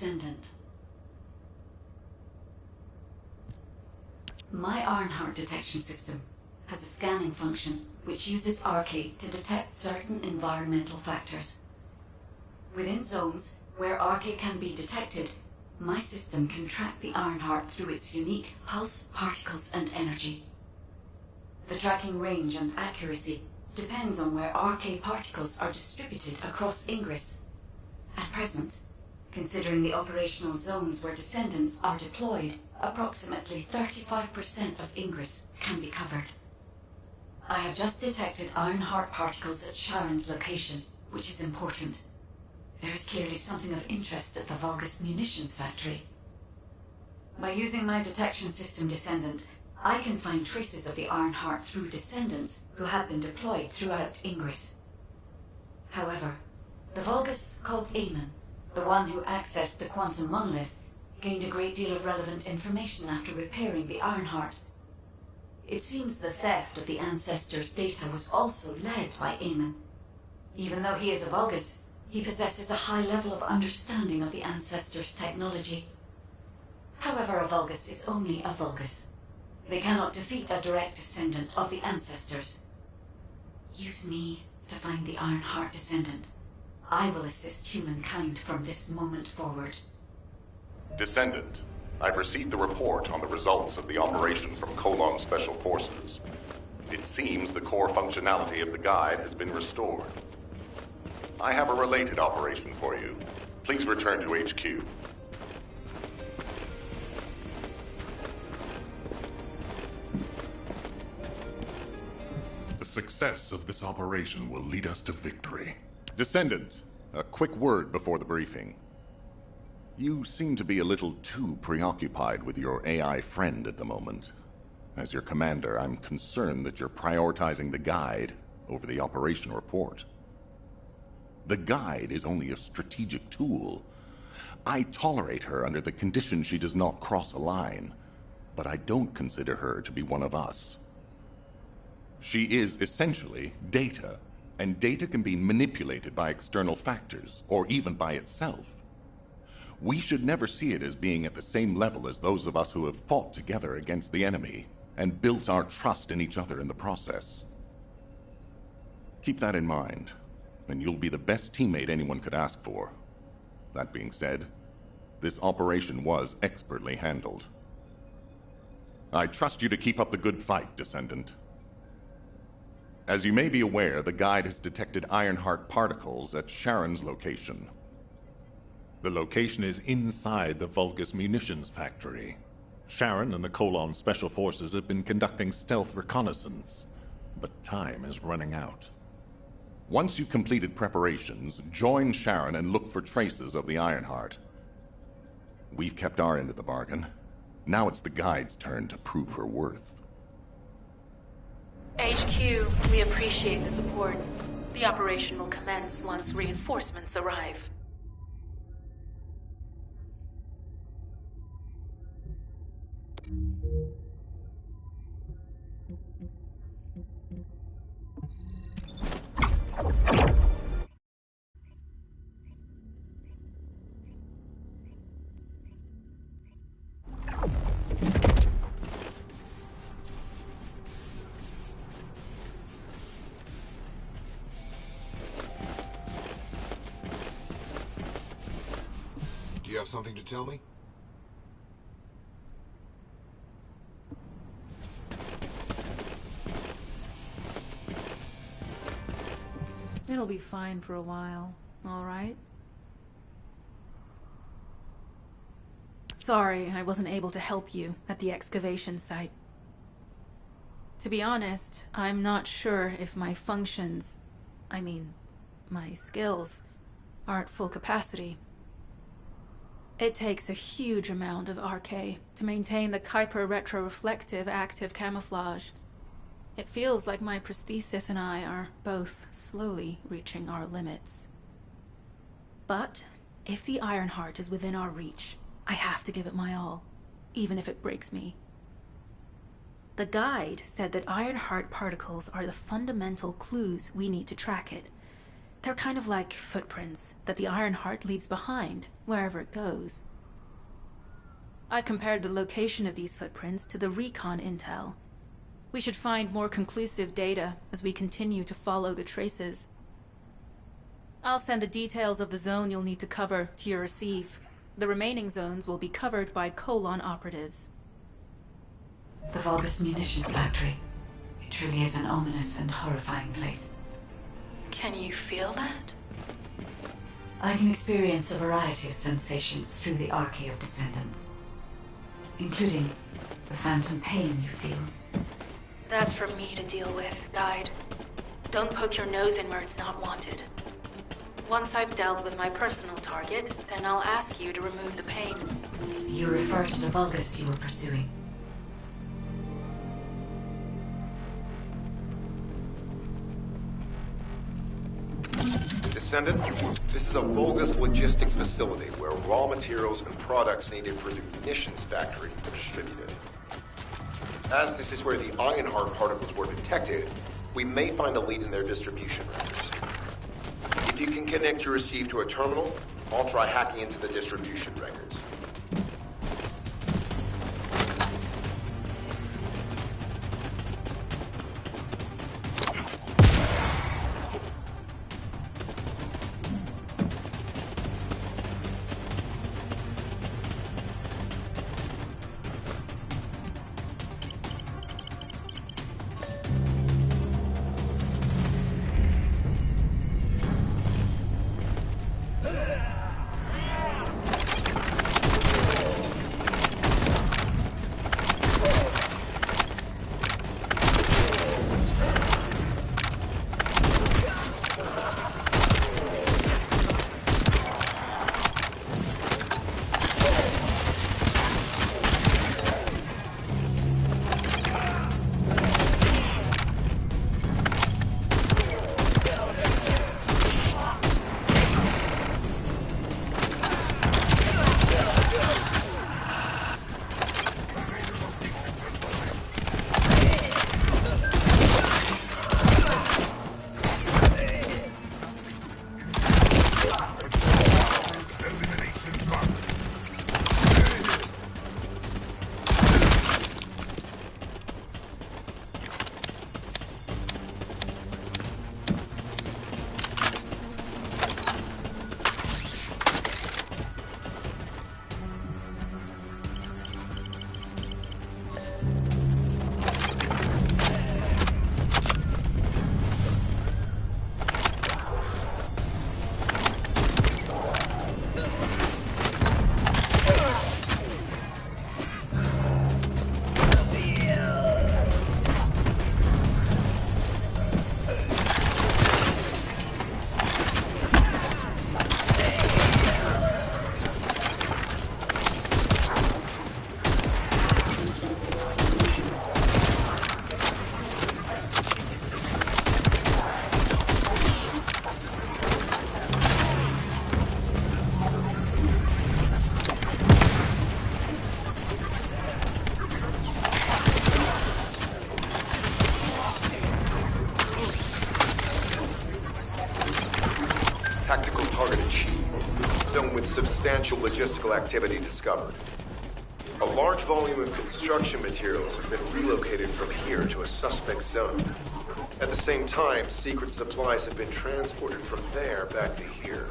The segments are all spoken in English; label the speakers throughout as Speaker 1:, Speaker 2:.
Speaker 1: Descendant. My Ironheart detection system has a scanning function which uses Arcade to detect certain environmental factors. Within zones where Arcade can be detected, my system can track the Ironheart through its unique pulse, particles, and energy. The tracking range and accuracy depends on where Arcade particles are distributed across Ingress. At present, considering the operational zones where Descendants are deployed, approximately 35% of Ingress can be covered. I have just detected Ironheart particles at Sharon's location, which is important. There is clearly something of interest at the Vulgus munitions factory. By using my detection system Descendant, I can find traces of the Ironheart through Descendants who have been deployed throughout Ingress. However, the Vulgus called Eamon, the one who accessed the quantum monolith, gained a great deal of relevant information after repairing the Ironheart. It seems the theft of the Ancestors' data was also led by Eamon. Even though he is a Vulgus, he possesses a high level of understanding of the Ancestors' technology. However, a Vulgus is only a Vulgus. They cannot defeat a direct descendant of the Ancestors. Use me to find the Ironheart Descendant. I will assist humankind from this moment forward.
Speaker 2: Descendant, I've received the report on the results of the operation from Colon Special Forces. It seems the core functionality of the guide has been restored. I have a related operation for you. Please return to HQ.
Speaker 3: The success of this operation will lead us to victory.
Speaker 2: Descendant, a quick word before the briefing. You seem to be a little too preoccupied with your AI friend at the moment. As your commander, I'm concerned that you're prioritizing the guide over the operation report. The guide is only a strategic tool. I tolerate her under the condition she does not cross a line, but I don't consider her to be one of us. She is essentially data, and data can be manipulated by external factors, or even by itself. We should never see it as being at the same level as those of us who have fought together against the enemy, and built our trust in each other in the process. Keep that in mind, and you'll be the best teammate anyone could ask for. That being said, this operation was expertly handled. I trust you to keep up the good fight, Descendant. As you may be aware, the guide has detected Ironheart particles at Sharon's location.
Speaker 4: The location is inside the Vulgus munitions factory. Sharon and the Colon Special Forces have been conducting stealth reconnaissance, but time is running out.
Speaker 2: Once you've completed preparations, join Sharon and look for traces of the Ironheart. We've kept our end of the bargain. Now it's the guide's turn to prove her worth.
Speaker 5: HQ, we appreciate the support. The operation will commence once reinforcements arrive.
Speaker 6: Do you have something to tell me?
Speaker 7: It'll be fine for a while, all right? Sorry, I wasn't able to help you at the excavation site. To be honest, I'm not sure if my functions, my skills, are at full capacity. It takes a huge amount of RK to maintain the Kuiper retroreflective active camouflage. It feels like my prosthesis and I are both slowly reaching our limits. But if the Ironheart is within our reach, I have to give it my all, even if it breaks me. The guide said that Ironheart particles are the fundamental clues we need to track it. They're kind of like footprints that the Ironheart leaves behind, wherever it goes. I've compared the location of these footprints to the recon intel. We should find more conclusive data as we continue to follow the traces. I'll send the details of the zone you'll need to cover to your receive. The remaining zones will be covered by Colon operatives.
Speaker 1: The Vulgus munitions factory. It truly is an ominous and horrifying place.
Speaker 5: Can you feel that?
Speaker 1: I can experience a variety of sensations through the Archy of Descendants, including the phantom pain you feel.
Speaker 5: That's for me to deal with, Guide. Don't poke your nose in where it's not wanted. Once I've dealt with my personal target, then I'll ask you to remove the pain.
Speaker 1: You refer to the Vulgus you were pursuing.
Speaker 6: Descendant, this is a Vulgus logistics facility where raw materials and products needed for the munitions factory are distributed. As this is where the Ironheart particles were detected, we may find a lead in their distribution records. If you can connect your receive to a terminal, I'll try hacking into the distribution records. Tactical target achieved. Zone with substantial logistical activity discovered. A large volume of construction materials have been relocated from here to a suspect zone. At the same time, secret supplies have been transported from there back to here.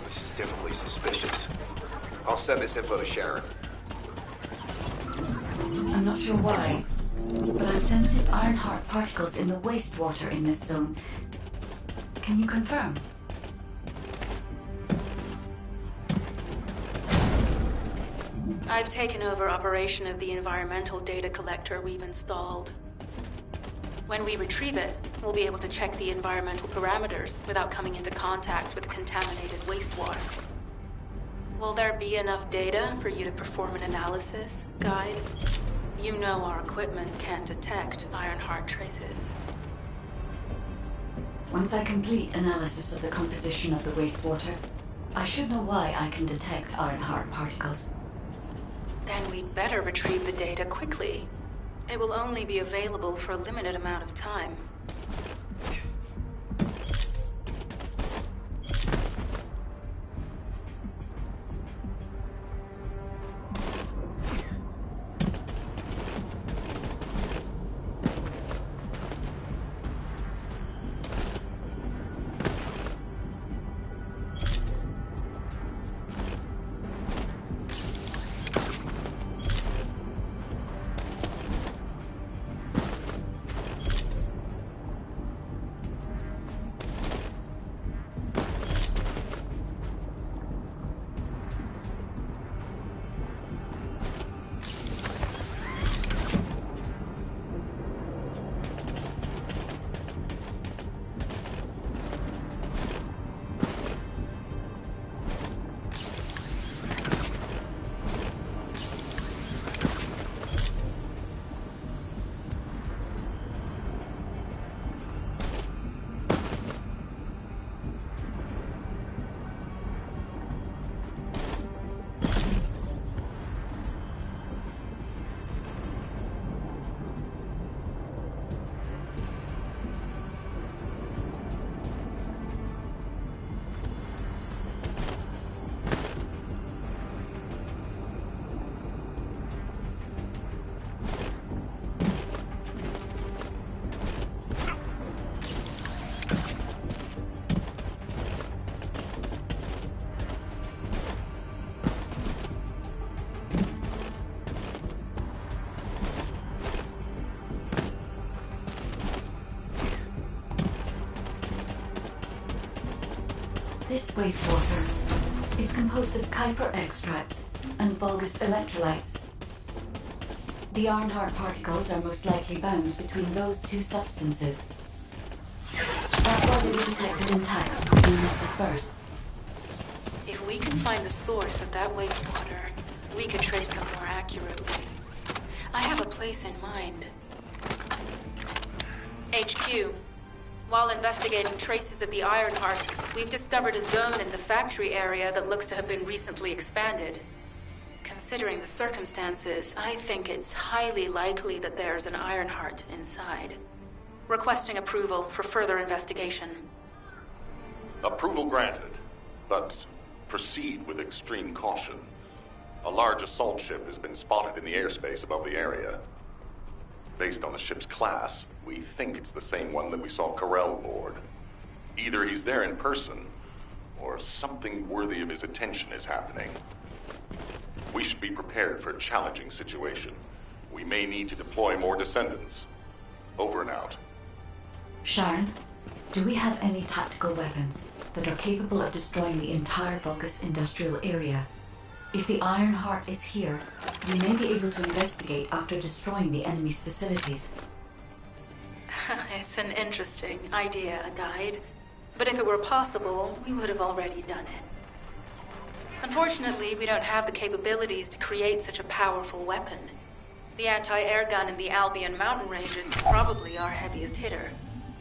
Speaker 6: This is definitely suspicious. I'll send this info to Sharon.
Speaker 1: I'm not sure why, but I'm sensing Ironheart particles in the wastewater in this zone. Can you confirm?
Speaker 5: I've taken over operation of the environmental data collector we've installed. When we retrieve it, we'll be able to check the environmental parameters without coming into contact with contaminated wastewater. Will there be enough data for you to perform an analysis, Guide? You know our equipment can't detect Ironheart traces.
Speaker 1: Once I complete analysis of the composition of the wastewater, I should know why I can detect Ironheart particles.
Speaker 5: Then we'd better retrieve the data quickly. It will only be available for a limited amount of time.
Speaker 1: This wastewater is composed of Kuiper extracts and Vulgus electrolytes. The Ironheart particles are most likely bound between those two substances. That's why they were detected intact and not dispersed.
Speaker 5: If we can find the source of that wastewater, we could trace them more accurately. I have a place in mind. HQ. While investigating traces of the Ironheart, we've discovered a zone in the factory area that looks to have been recently expanded. Considering the circumstances, I think it's highly likely that there's an Ironheart inside. Requesting approval for further investigation.
Speaker 2: Approval granted, but proceed with extreme caution. A large assault ship has been spotted in the airspace above the area. Based on the ship's class, we think it's the same one that we saw Corell board. Either he's there in person, or something worthy of his attention is happening. We should be prepared for a challenging situation. We may need to deploy more Descendants. Over and out.
Speaker 1: Sharon, do we have any tactical weapons that are capable of destroying the entire Vulgus industrial area? If the Ironheart is here, we may be able to investigate after destroying the enemy's facilities.
Speaker 5: It's an interesting idea, Guide. But if it were possible, we would have already done it. Unfortunately, we don't have the capabilities to create such a powerful weapon. The anti-air gun in the Albion mountain range is probably our heaviest hitter.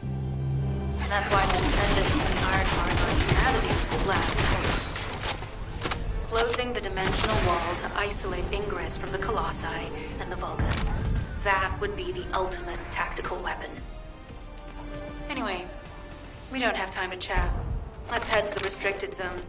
Speaker 5: And that's why the Descendants and the Ironheart are humanity's last hope. Closing the dimensional wall to isolate ingress from the Colossi and the Vulgus. That would be the ultimate tactical weapon. Anyway, we don't have time to chat. Let's head to the restricted zone.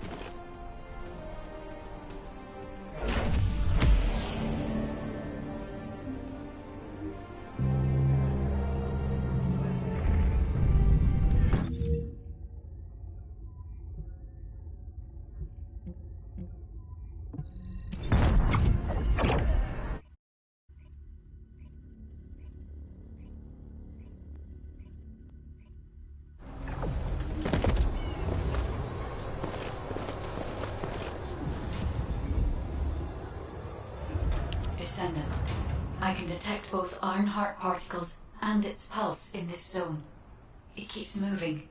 Speaker 1: Descendant, I can detect both Ironheart particles and its pulse in this zone. It keeps moving.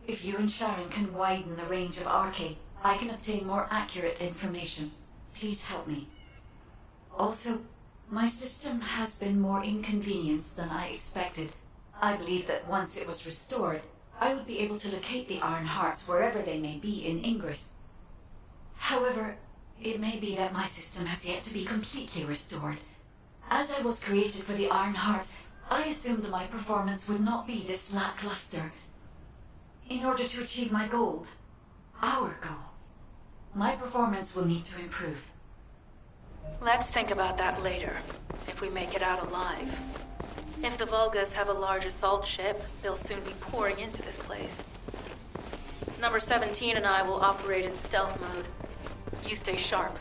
Speaker 1: If you and Sharon can widen the range of Arche, I can obtain more accurate information. Please help me. Also, my system has been more inconvenienced than I expected. I believe that once it was restored, I would be able to locate the Ironhearts wherever they may be in Ingress. However, it may be that my system has yet to be completely restored. As I was created for the Ironheart, I assumed that my performance would not be this lackluster. In order to achieve my goal, our goal, my performance will need to improve.
Speaker 5: Let's think about that later, if we make it out alive. If the Vulgus have a large assault ship, they'll soon be pouring into this place. Number 17 and I will operate in stealth mode. You stay sharp.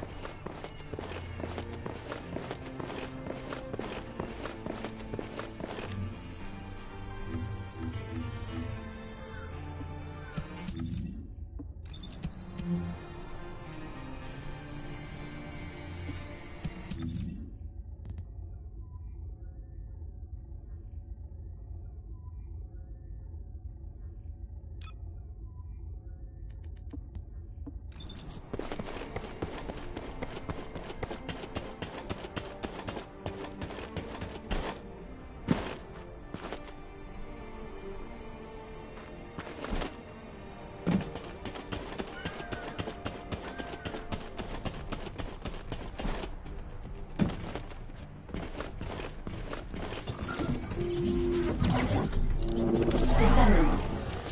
Speaker 1: Descendant,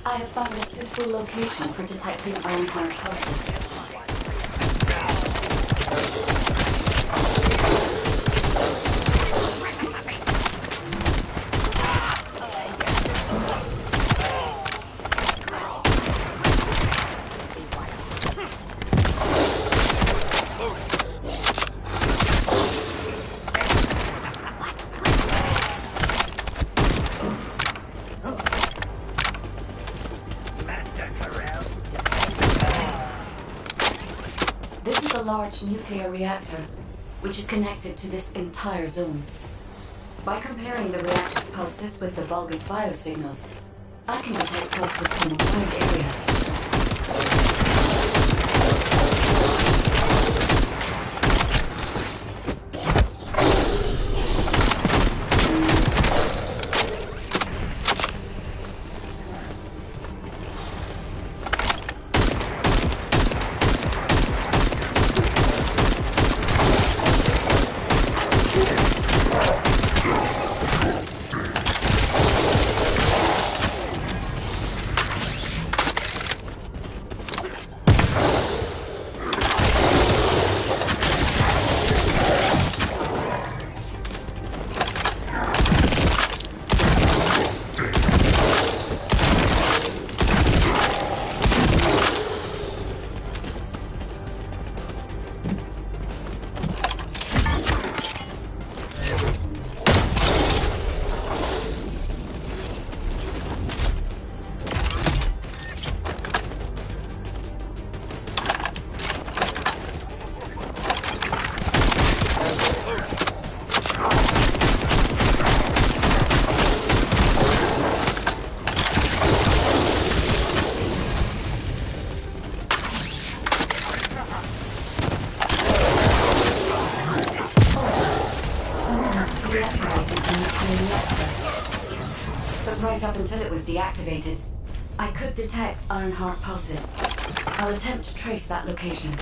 Speaker 1: I have found a suitable location for detecting Ironheart pulses.
Speaker 8: Master Corell,
Speaker 1: This is a large nuclear reactor, which is connected to this entire zone. By comparing the reactor's pulses with the Vulgus biosignals, I can detect pulses from a wide area. But right up until it was deactivated, I could detect Ironheart pulses. I'll attempt to trace that location.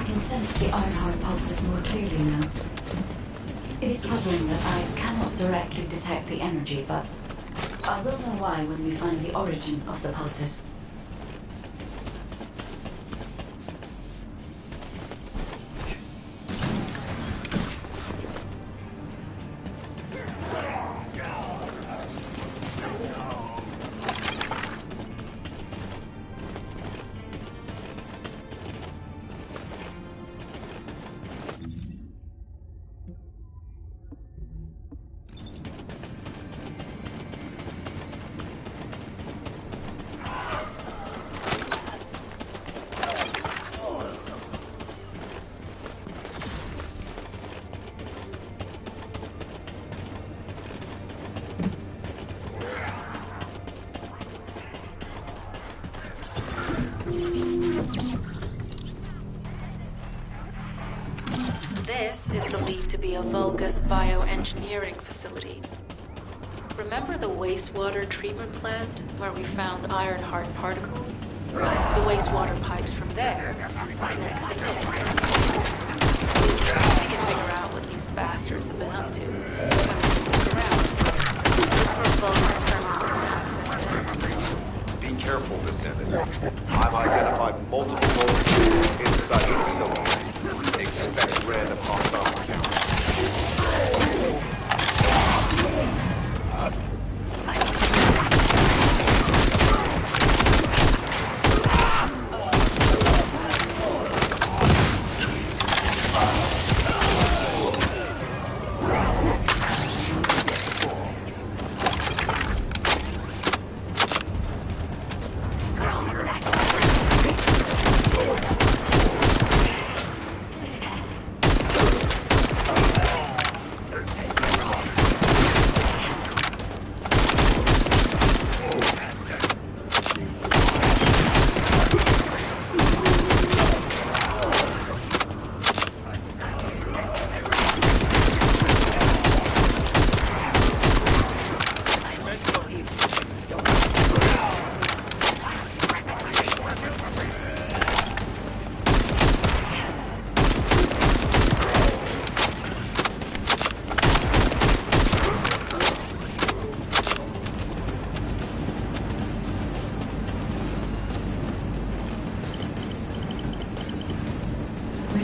Speaker 1: I can sense the Ironheart pulses more clearly now. It is puzzling that I cannot directly detect the energy, but I will know why when we find the origin of the pulses.
Speaker 5: This is believed to be a Vulgus bioengineering facility. Remember the wastewater treatment plant where we found Ironheart particles? The wastewater pipes from there connect to this. We can figure out what these bastards have been up to when we look around. Look for Vulgus terminals to access it.
Speaker 6: Be careful, Descendant. I've identified multiple vultures inside the facility. Expect random hostile encounters.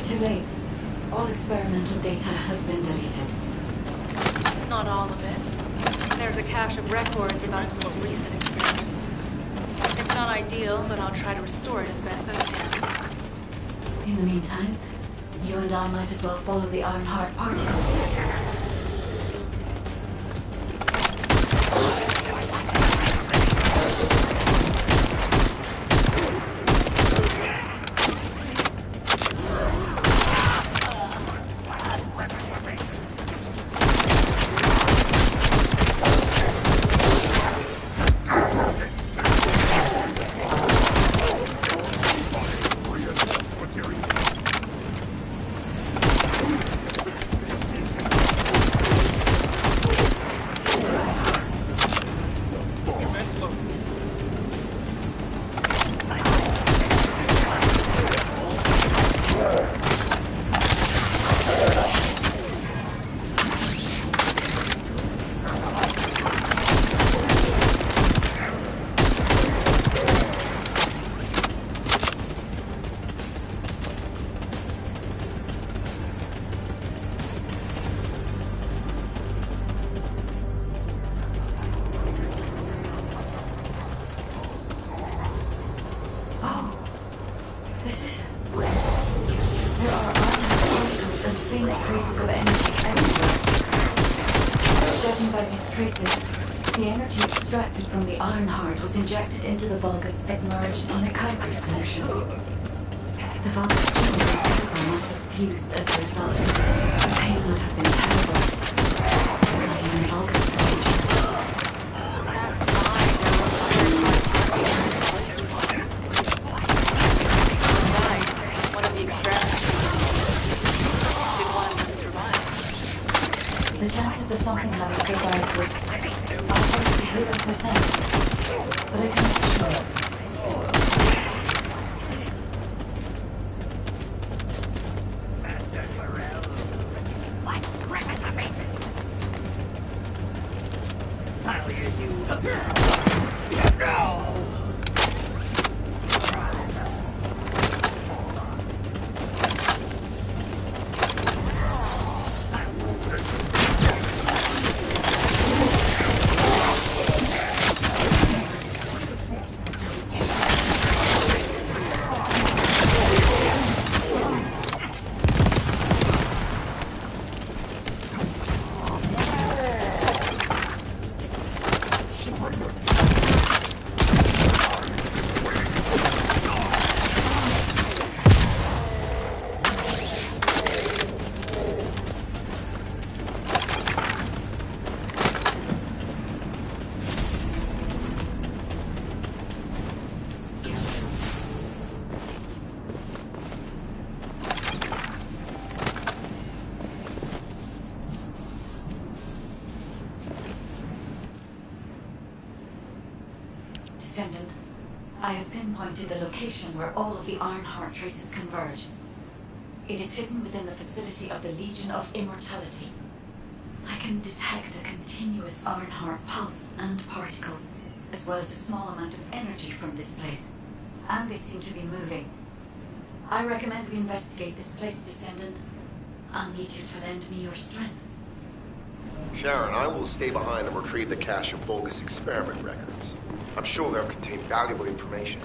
Speaker 1: Too late. All experimental data has been deleted.
Speaker 5: Not all of it. There's a cache of records about its most recent experiments. It's not ideal, but I'll try to restore it as best I can.
Speaker 1: In the meantime, you and I might as well follow the Ironheart particles. Traces of energy everywhere. Judging by these traces, the energy extracted from the Ironheart was injected into the Vulgus submerged in a Kuiper solution. The Vulgus gene and chemical must have fused as a result. The pain would have been terrible. Not even Vulgus could.
Speaker 5: That's why there was Ironheart wastewater. Died. One of the experiments. Did one of them survive?
Speaker 1: The chances of something having survived was almost 0%, but I cannot be sure. pinpointed the location where all of the Ironheart traces converge. It is hidden within the facility of the Legion of Immortality. I can detect a continuous Ironheart pulse and particles, as well as a small amount of energy from this place, and they seem to be moving. I recommend we investigate this place, Descendant. I'll need you to lend me your strength.
Speaker 6: Sharon, I will stay behind and retrieve the cache of Vulgus experiment records. I'm sure they'll contain valuable information.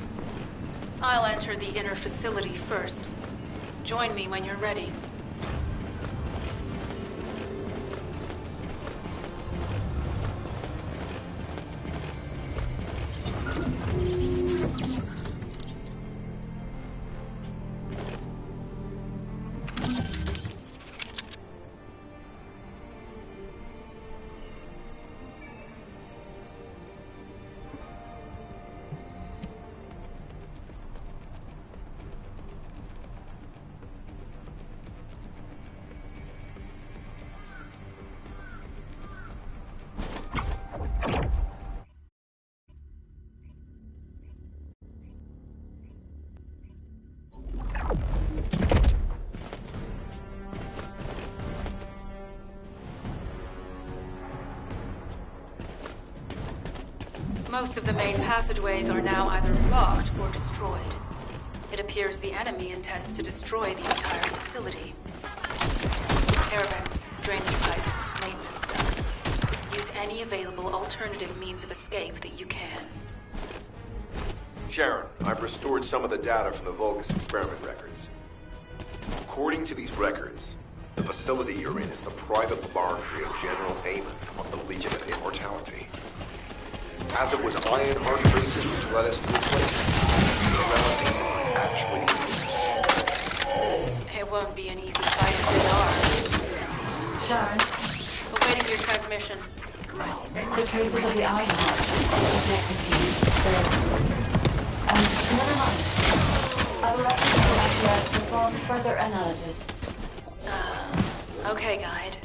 Speaker 5: I'll enter the inner facility first. Join me when you're ready. Most of the main passageways are now either blocked or destroyed. It appears the enemy intends to destroy the entire facility. Air vents, drainage pipes, maintenance ducts. Use any available alternative means of escape that you can.
Speaker 6: Sharon, I've restored some of the data from the Vulgus experiment records. According to these records, the facility you're in is the private laboratory of General Amon of the Legion of Immortality. As it was Ironheart traces which led us to this place, General actually exists.
Speaker 5: It won't be an easy fight if they are.
Speaker 1: Sharon,
Speaker 5: Awaiting your transmission.
Speaker 1: the traces of the Ironheart detected here. Never mind. I will let you know after I've performed further analysis.
Speaker 5: Okay, Guide.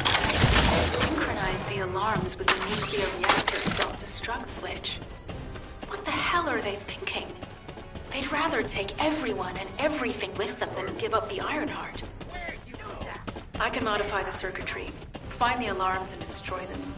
Speaker 5: Synchronize the alarms with the nuclear reactor self-destruct switch. What the hell are they thinking? They'd rather take everyone and everything with them than give up the Ironheart. I can modify the circuitry, find the alarms and destroy them.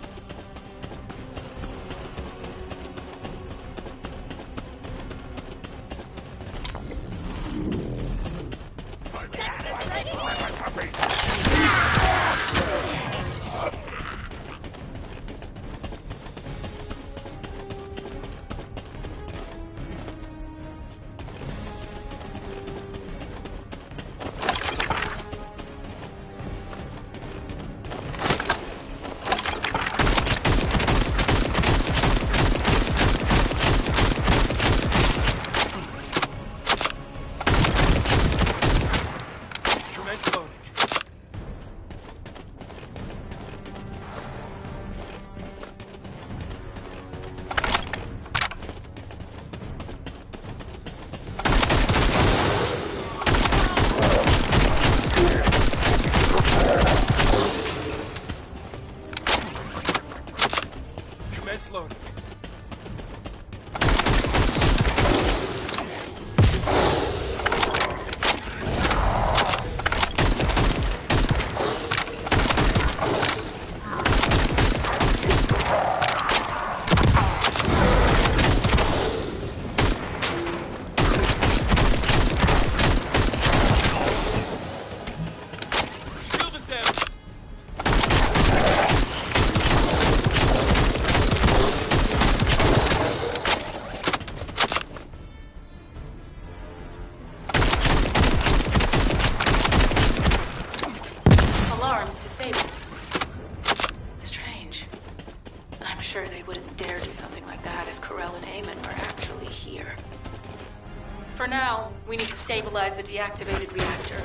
Speaker 5: For now, we need to stabilize the deactivated reactor.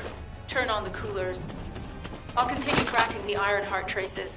Speaker 5: Turn on the coolers. I'll continue tracking the Ironheart traces.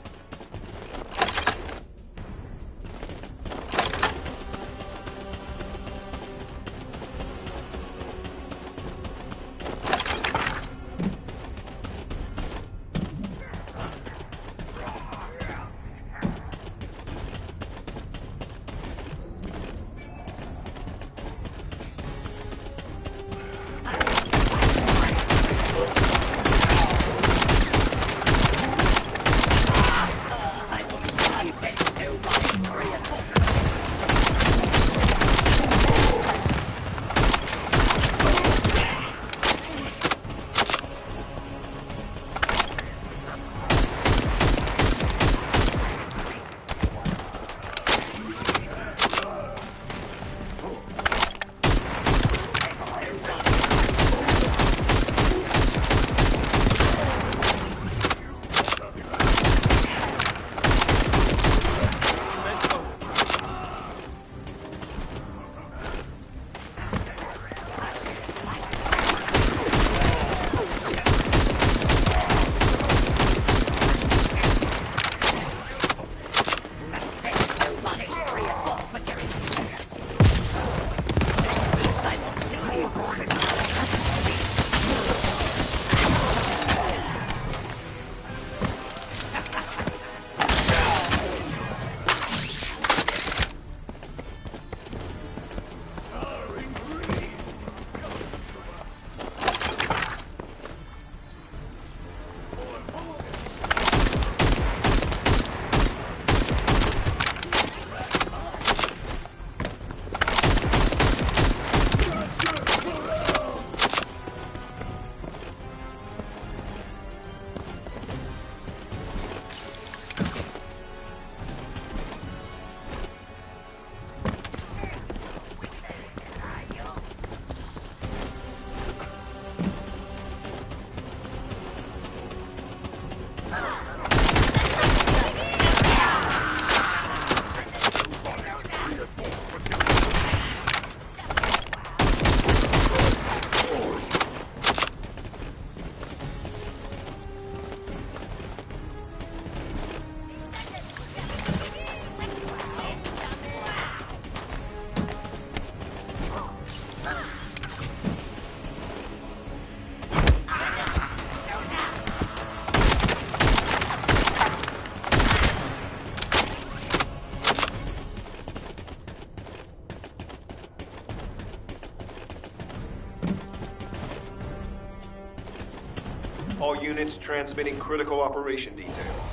Speaker 6: All units transmitting critical operation details.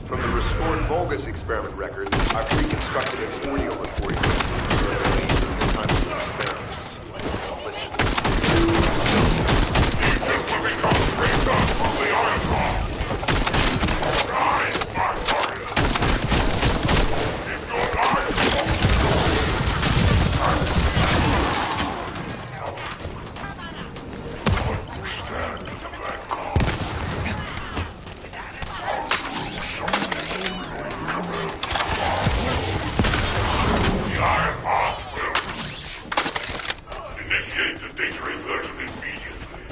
Speaker 6: From the restored Vulgus experiment records, I've reconstructed an audio recording of the time of the experiments. Listen.
Speaker 3: Initiate the data inversion immediately.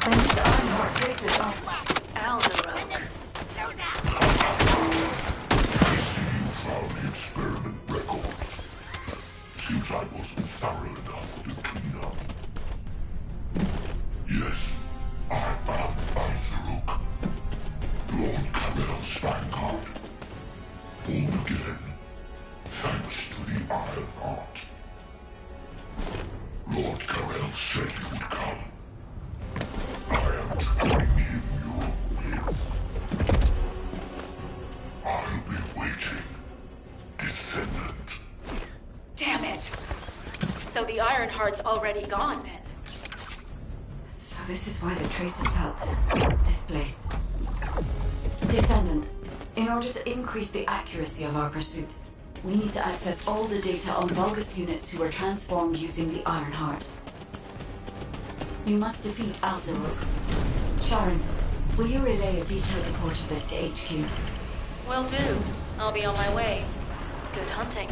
Speaker 1: Then these Ironheart traces are...
Speaker 5: Alderoke.
Speaker 3: Found the experiment records. Seems I wasn't thorough enough to clean up. Yes, I am Alzaruk, Lord Karel's vanguard. Born again, thanks to the Iron Heart. Lord Karel said he would come. I am to bring him your will. I'll be waiting, Descendant.
Speaker 5: Damn it! So the Ironheart's already gone then.
Speaker 1: So this is why the traces felt displaced. Descendant, in order to increase the accuracy of our pursuit, we need to access all the data on Vulgus units who were transformed using the Ironheart. You must defeat Alzaruk. Sharon, will you relay a detailed report of this to HQ?
Speaker 5: Will do. I'll be on my way. Good hunting.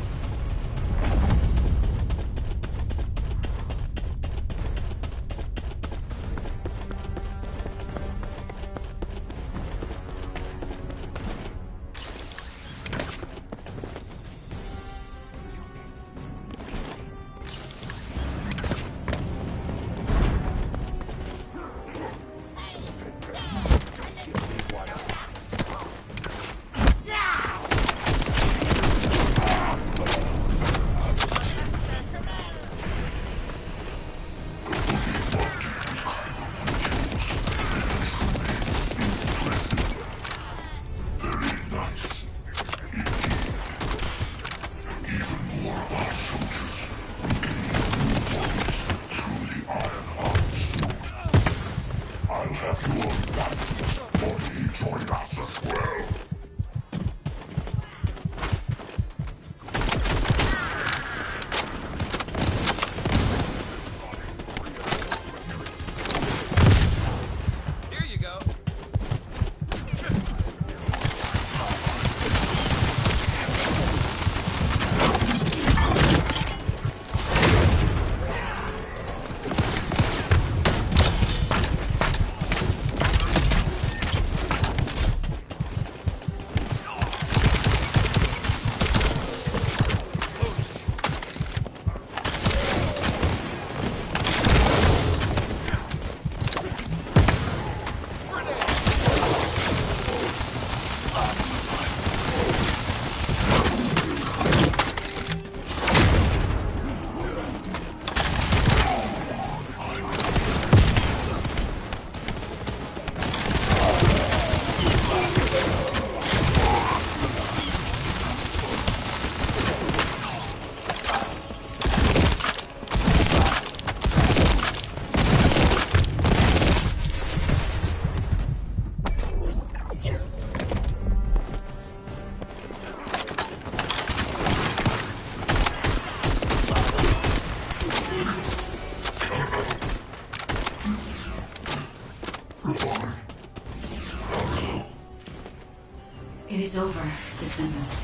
Speaker 1: It is over, Descendant.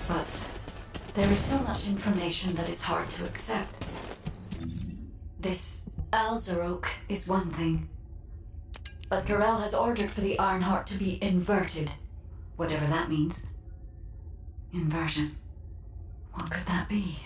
Speaker 1: But there is so much information that is hard to accept. This Alzarok is one thing. But Karel has ordered for the Ironheart to be inverted. Whatever that means. Inversion. What could that be?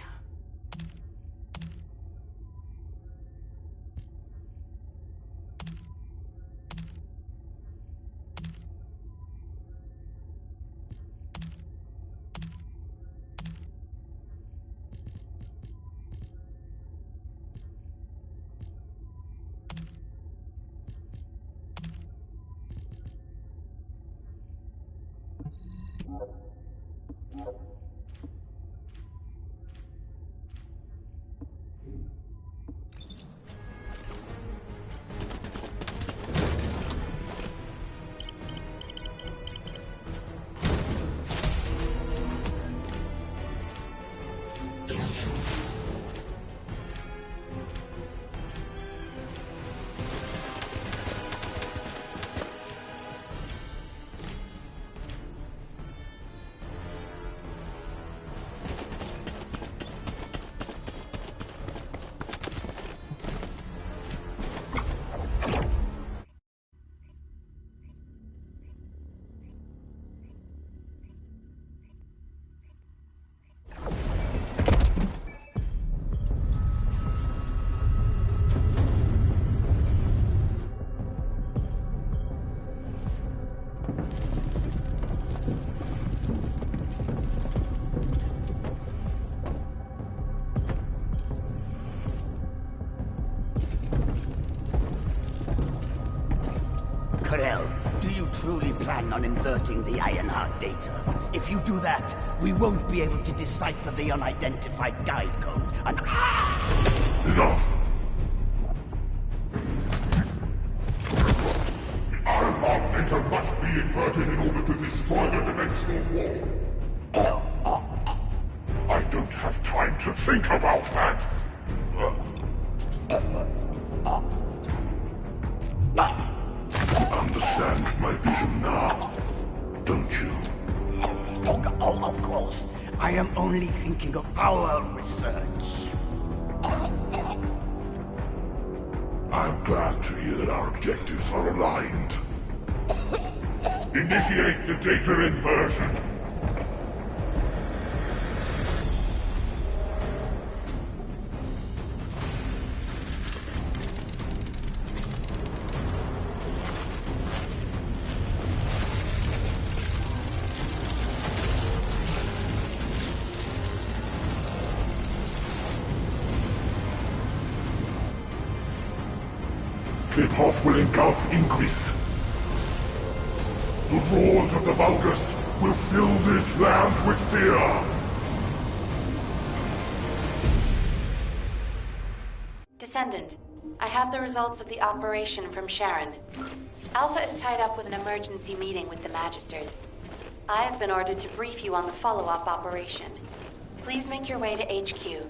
Speaker 8: Do you truly plan on inverting the Ironheart data? If you do that, we won't be able to decipher the unidentified guide code. And
Speaker 3: Enough! The Ironheart data must be inverted in order to destroy the dimensional wall. I don't have time to think about that! Understand my vision now, don't you?
Speaker 8: Oh, of course. I am only thinking of our research.
Speaker 3: I'm glad to hear that our objectives are aligned. Initiate the data inversion. The path will engulf Increase. The roars of the Vulgus will fill this land with fear.
Speaker 5: Descendant, I have the results of the operation from Sharon. Alpha is tied up with an emergency meeting with the Magisters. I have been ordered to brief you on the follow-up operation. Please make your way to HQ.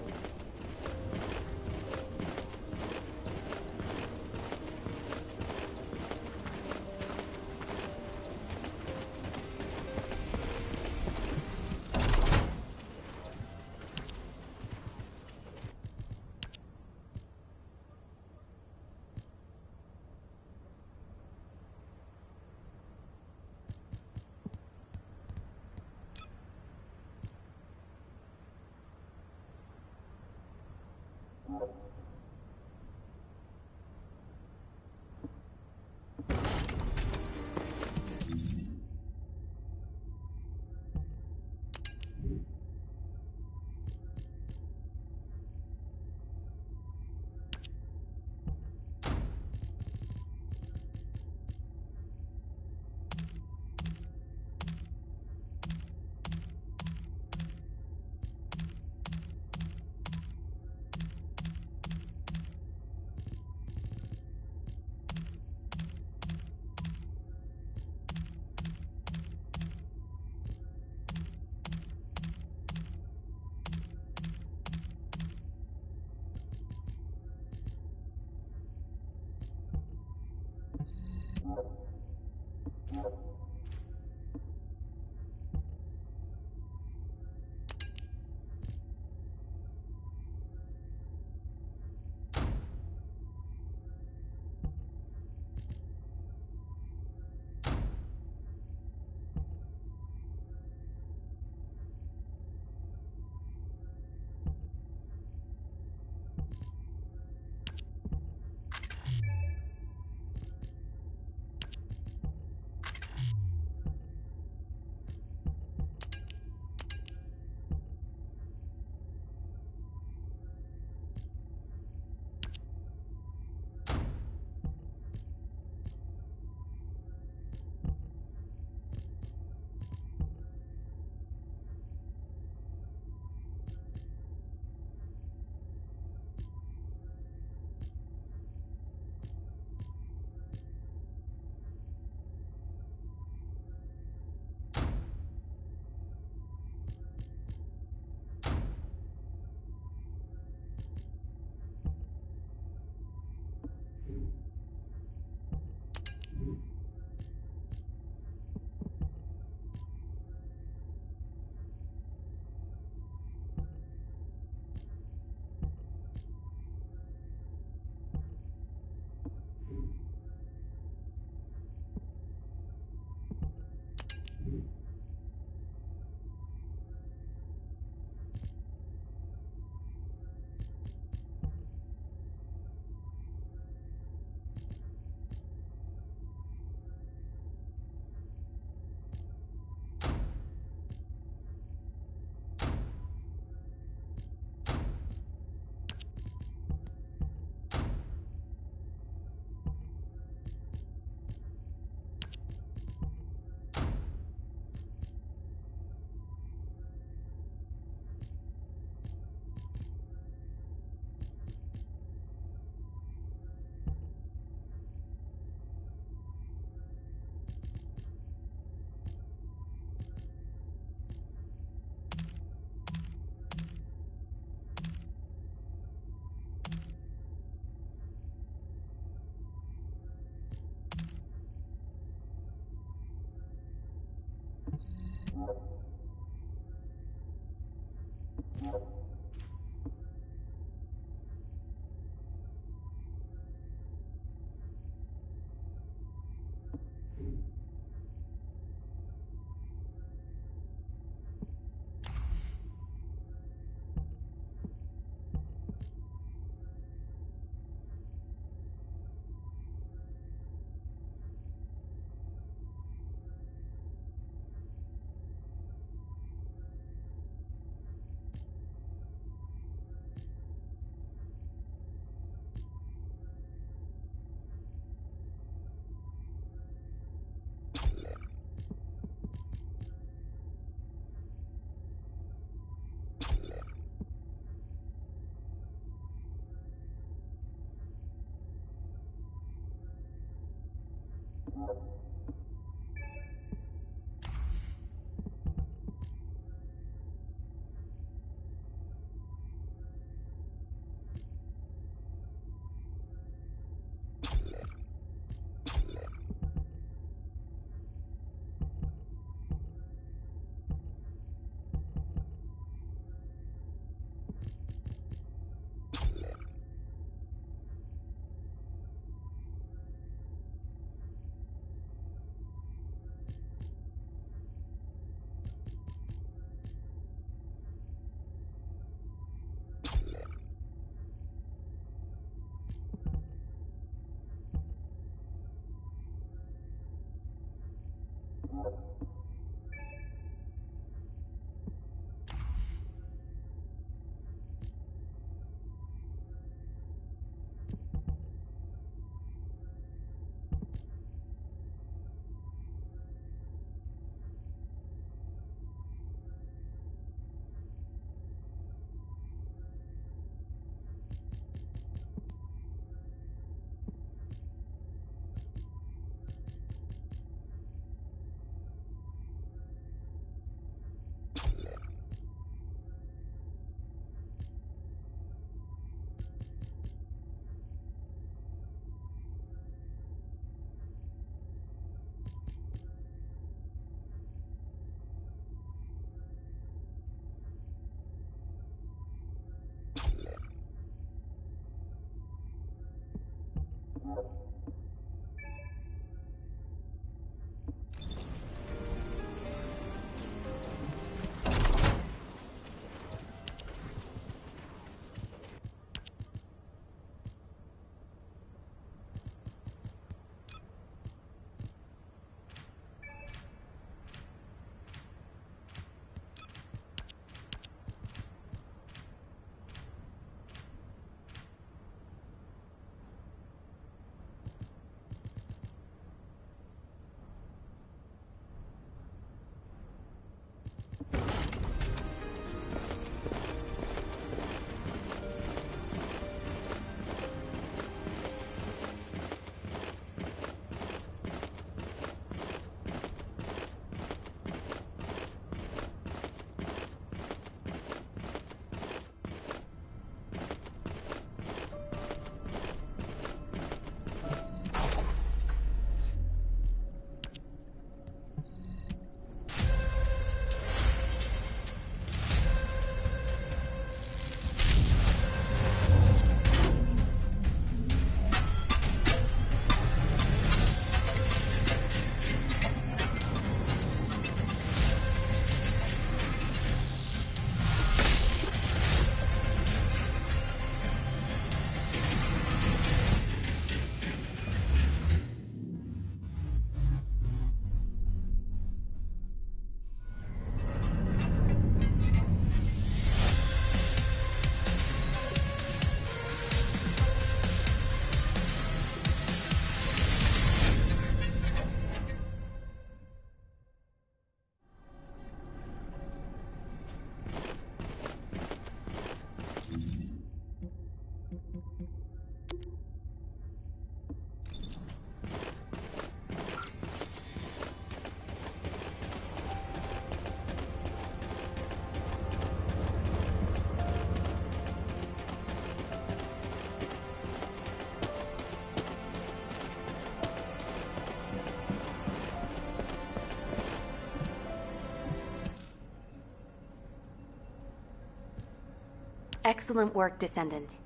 Speaker 9: Excellent work, Descendant.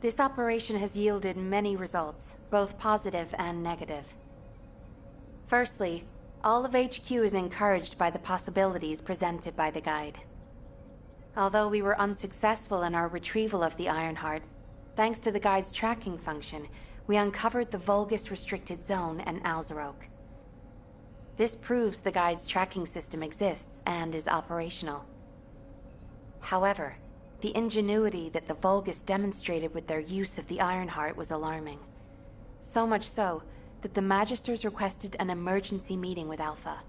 Speaker 9: This operation has yielded many results, both positive and negative. Firstly, all of HQ is encouraged by the possibilities presented by the Guide. Although we were unsuccessful in our retrieval of the Ironheart, thanks to the Guide's tracking function, we uncovered the Vulgus Restricted Zone and Alzarok. This proves the Guide's tracking system exists and is operational. However, the ingenuity that the Vulgus demonstrated with their use of the Ironheart was alarming. So much so that the Magisters requested an emergency meeting with Alpha.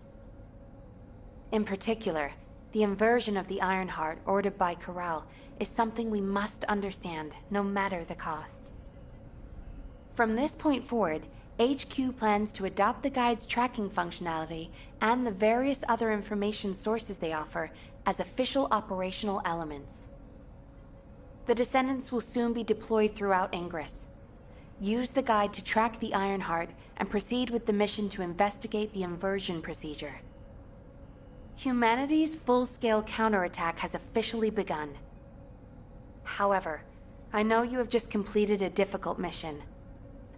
Speaker 9: In particular, the inversion of the Ironheart ordered by Corral is something we must understand, no matter the cost. From this point forward, HQ plans to adopt the Guide's tracking functionality and the various other information sources they offer as official operational elements. The Descendants will soon be deployed throughout Ingress. Use the Guide to track the Ironheart and proceed with the mission to investigate the inversion procedure. Humanity's full-scale counterattack has officially begun. However, I know you have just completed a difficult mission.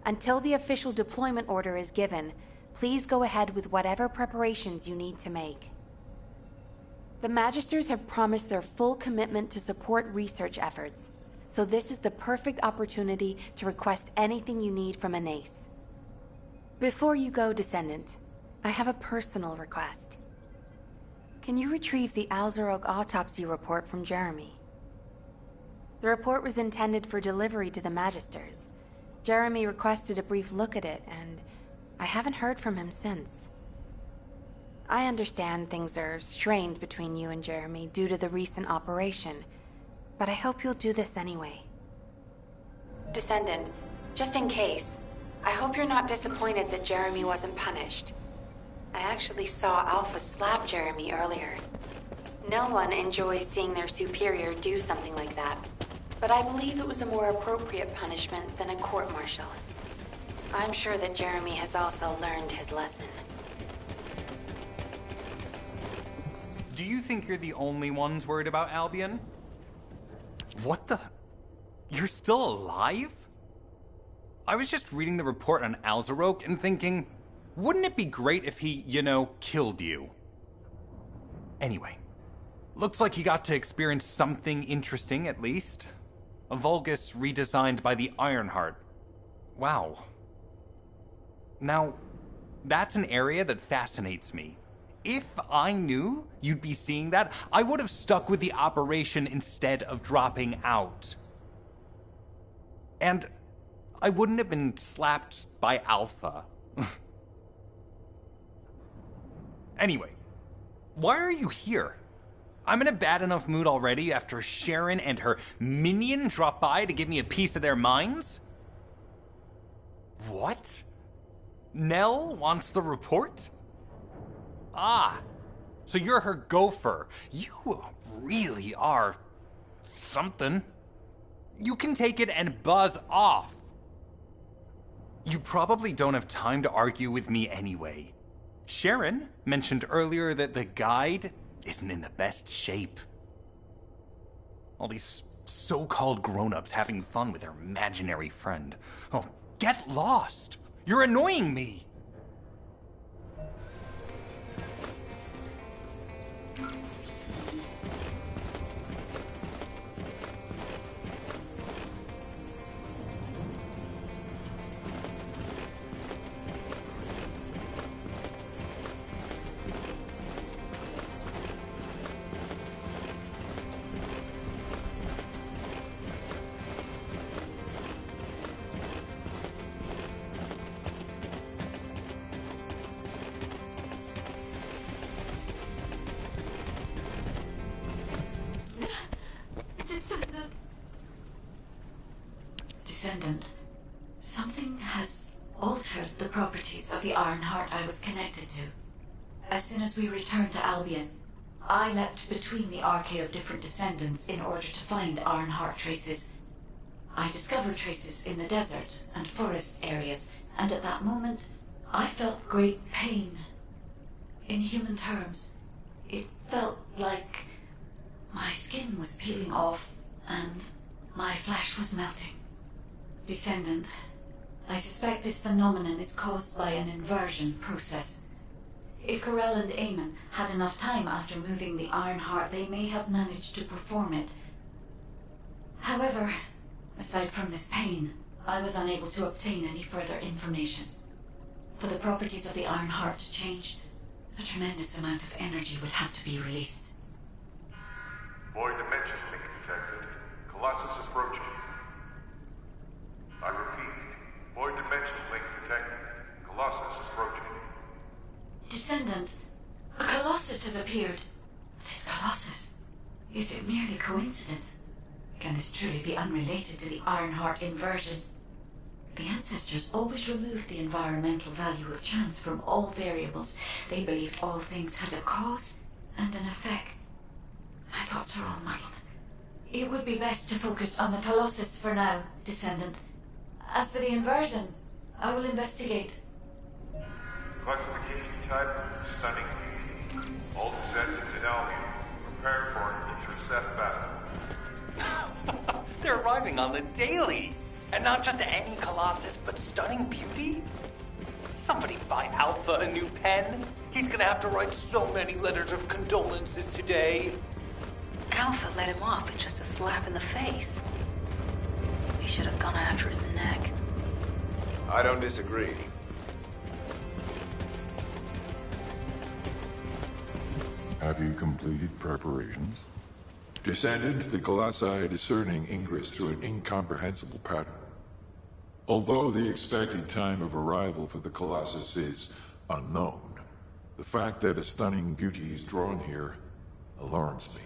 Speaker 9: Until the official deployment order is given, please go ahead with whatever preparations you need to make. The Magisters have promised their full commitment to support research efforts, so this is the perfect opportunity to request anything you need from an ace. Before you go, Descendant, I have a personal request. Can you retrieve the Alzarok autopsy report from Jeremy? The report was intended for delivery to the Magisters. Jeremy requested a brief look at it, and I haven't heard from him since. I understand things are strained between you and Jeremy due to the recent operation, but I hope you'll do this anyway. Descendant, just in case, I hope you're not disappointed that Jeremy wasn't punished. I actually saw Alpha slap Jeremy earlier. No one enjoys seeing their superior do something like that, but I believe it was a more appropriate punishment than a court-martial. I'm sure that Jeremy has also learned his lesson.
Speaker 10: Do you think you're the only ones worried about Albion? What the? You're still alive? I was just reading the report on Alzarok and thinking, wouldn't it be great if he, killed you? Anyway, looks like you got to experience something interesting at least. A Vulgus redesigned by the Ironheart. Wow. Now, that's an area that fascinates me. If I knew you'd be seeing that, I would have stuck with the operation instead of dropping out. And I wouldn't have been slapped by Alpha. Anyway, why are you here? I'm in a bad enough mood already after Sharon and her minion drop by to give me a piece of their minds? What? Nell wants the report? Ah, so you're her gopher. You really are something. You can take it and buzz off. You probably don't have time to argue with me anyway. Sharon mentioned earlier that the Guide isn't in the best shape. All these so-called grown-ups having fun with their imaginary friend. Oh, get lost! You're annoying me!
Speaker 1: Descendant, something has altered the properties of the Ironheart I was connected to. As soon as we returned to Albion, I leapt between the arcade of different Descendants in order to find Ironheart traces. I discovered traces in the desert and forest areas, and at that moment, I felt great pain. In human terms, it felt like my skin was peeling off and my flesh was melting. Descendant, I suspect this phenomenon is caused by an inversion process. If Corell and Eamon had enough time after moving the Ironheart, they may have managed to perform it. However, aside from this pain, I was unable to obtain any further information. For the properties of the Ironheart to change, a tremendous amount of energy would have to be released.
Speaker 3: Void dimension link detected. Colossus approaching. I repeat, void dimension link detected. Colossus approaching.
Speaker 1: Descendant, a Colossus has appeared. This Colossus, is it merely coincidence? Can this truly be unrelated to the Ironheart inversion? The ancestors always removed the environmental value of chance from all variables. They believed all things had a cause and an effect. My thoughts are all muddled. It would be best to focus on the Colossus for now, Descendant. As for the inversion, I will investigate.
Speaker 11: Classification type, stunning. All descendants in Albion. Prepare for an intercept battle.
Speaker 10: They're arriving on the daily! And not just any Colossus, but stunning beauty? Somebody buy Alpha a new pen? He's gonna have to write so many letters of condolences today.
Speaker 7: Alpha let him off with just a slap in the face. He should have gone after his neck.
Speaker 6: I don't disagree.
Speaker 3: Have you completed preparations? Descendants, the Colossi are discerning Ingress through an incomprehensible pattern. Although the expected time of arrival for the Colossus is unknown, the fact that a stunning beauty is drawn here alarms me.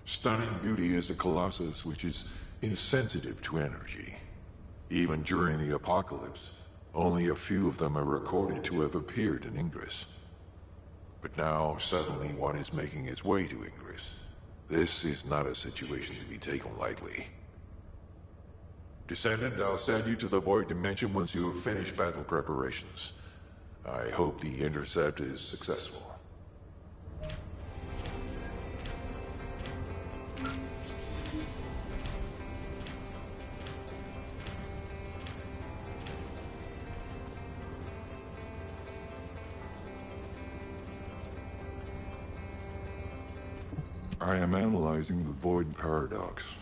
Speaker 3: Stunning beauty is a Colossus which is insensitive to energy. Even during the apocalypse, only a few of them are recorded to have appeared in Ingress. But now, suddenly one is making its way to Ingress. This is not a situation to be taken lightly. Descendant, I'll send you to the Void Dimension once you have finished battle preparations. I hope the intercept is successful. I am analyzing the Void Paradox.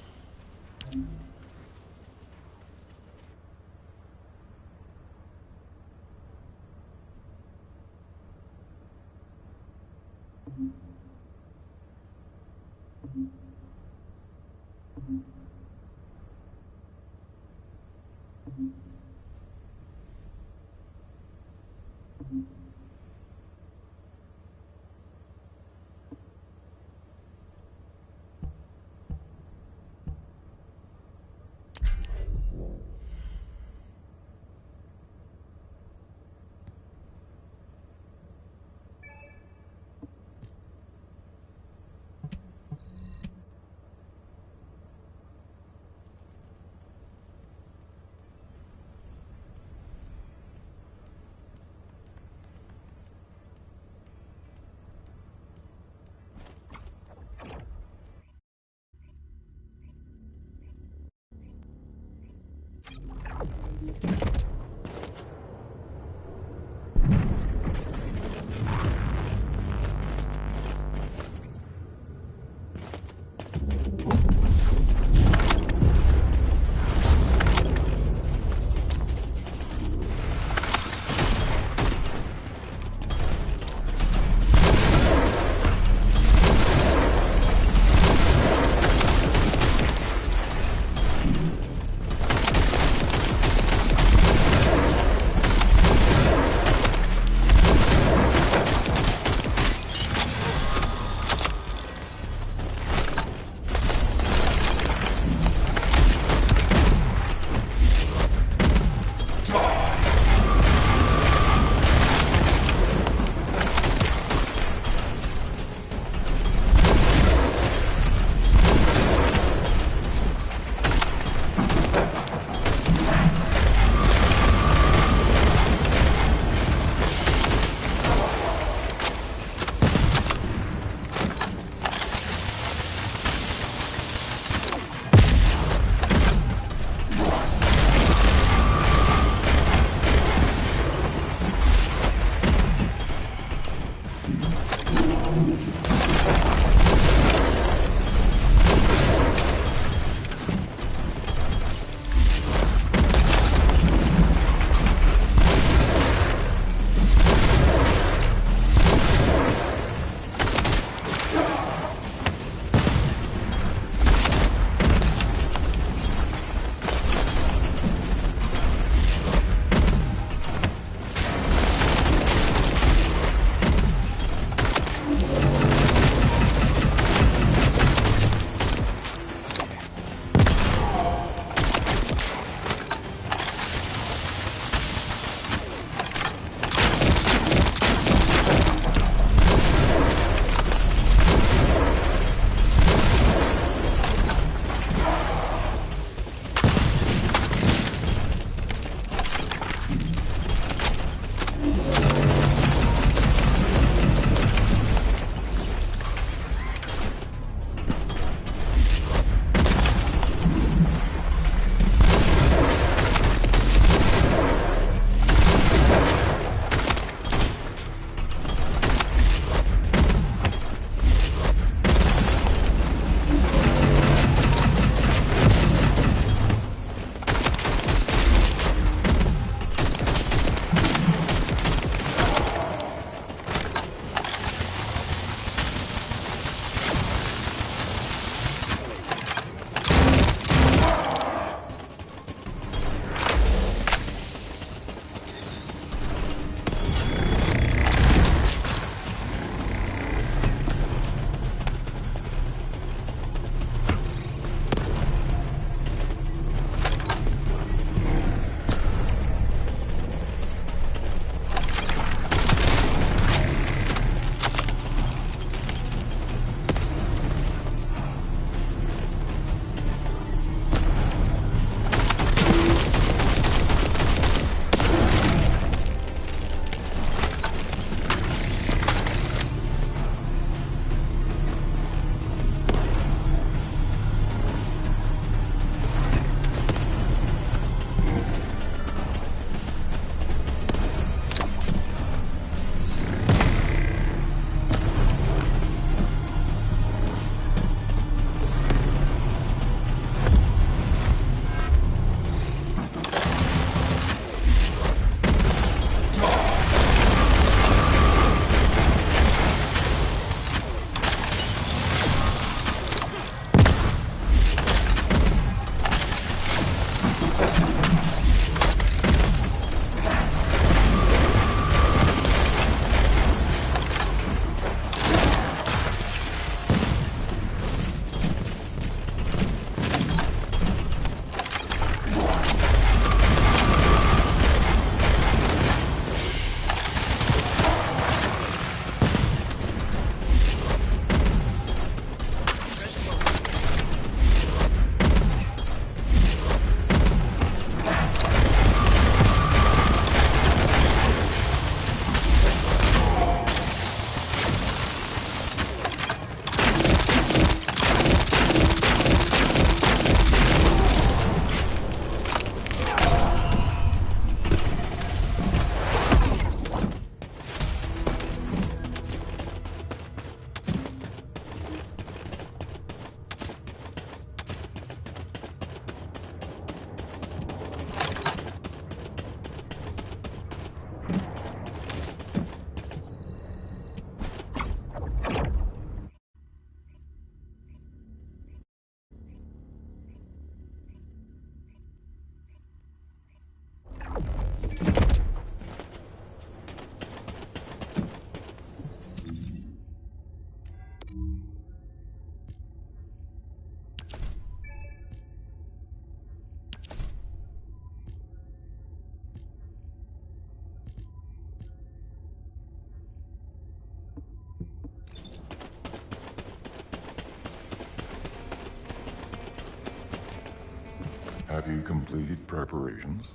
Speaker 3: Have you completed preparations?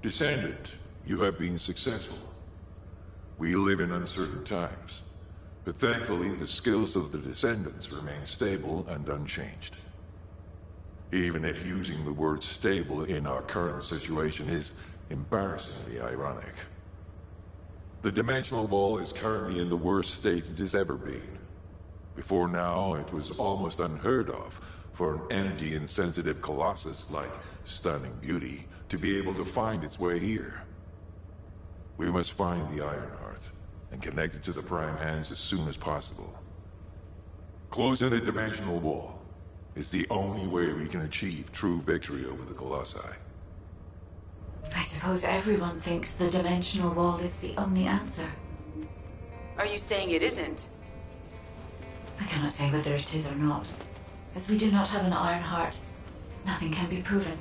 Speaker 3: Descendant, you have been successful. We live in uncertain times, but thankfully the skills of the Descendants remain stable and unchanged. Even if using the word stable in our current situation is embarrassingly ironic. The dimensional wall is currently in the worst state it has ever been. Before now, it was almost unheard of for an energy-insensitive colossus like Stunning Beauty to be able to find its way here. We must find the Ironheart and connect it to the Prime Hands as soon as possible. Closing the dimensional wall is the only way we can achieve true victory over the Colossi.
Speaker 1: I suppose everyone thinks the dimensional wall is the only answer.
Speaker 12: Are you saying it isn't?
Speaker 1: I cannot say whether it is or not. As we do not have an Ironheart, nothing can be proven.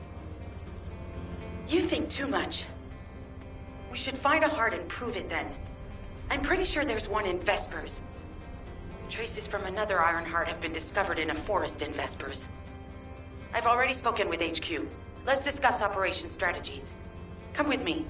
Speaker 12: You think too much. We should find a heart and prove it then. I'm pretty sure there's one in Vespers. Traces from another Ironheart have been discovered in a forest in Vespers. I've already spoken with HQ. Let's discuss operation strategies. Come with me.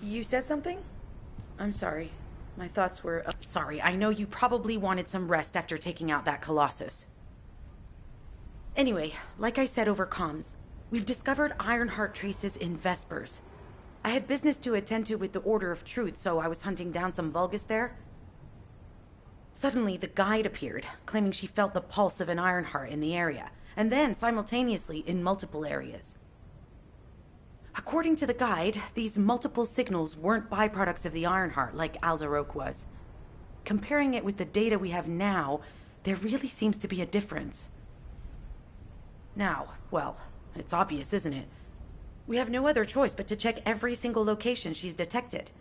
Speaker 12: You said something? I'm sorry. My thoughts were... sorry, I know you probably wanted some rest after taking out that Colossus. Anyway, like I said over comms, we've discovered Ironheart traces in Vespers. I had business to attend to with the Order of Truth, so I was hunting down some Vulgus there. Suddenly, the guide appeared, claiming she felt the pulse of an Ironheart in the area, and then, simultaneously, in multiple areas. According to the guide, these multiple signals weren't byproducts of the Ironheart like Alzarok was. Comparing it with the data we have now, there really seems to be a difference. Now, well, it's obvious, isn't it? We have no other choice but to check every single location she's detected.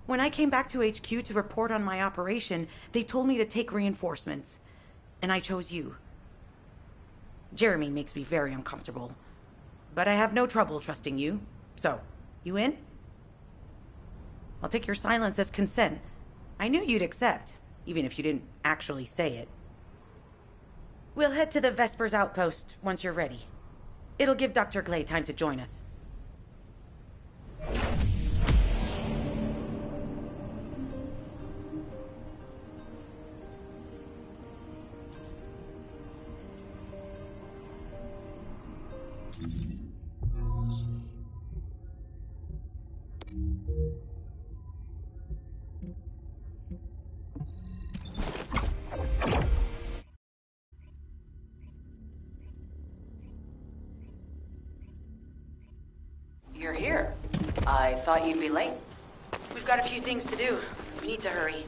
Speaker 12: When I came back to HQ to report on my operation, they told me to take reinforcements, and I chose you. Jeremy makes me very uncomfortable, but I have no trouble trusting you. So, you in? I'll take your silence as consent. I knew you'd accept, even if you didn't actually say it. We'll head to the Vespers outpost once you're ready. It'll give Dr. Glay time to join us. You're here. I thought you'd be late. We've got a few things to do. We need to hurry.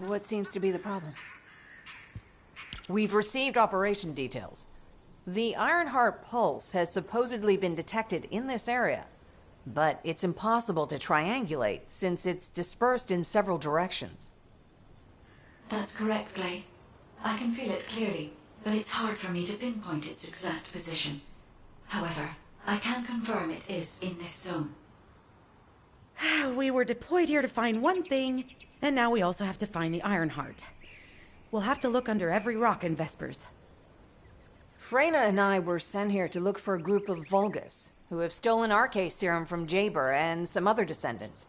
Speaker 13: What seems to be the problem? We've received operation details. The Ironheart pulse has supposedly been detected in this area, but it's impossible to triangulate since it's dispersed in several directions.
Speaker 1: That's correct, Glay. I can feel it clearly, but it's hard for me to pinpoint its exact position. However, I can confirm it is in this zone.
Speaker 12: We were deployed here to find one thing, and now we also have to find the Ironheart. We'll have to look under every rock in Vespers.
Speaker 13: Freyna and I were sent here to look for a group of Vulgus, who have stolen RK serum from Jaber and some other descendants.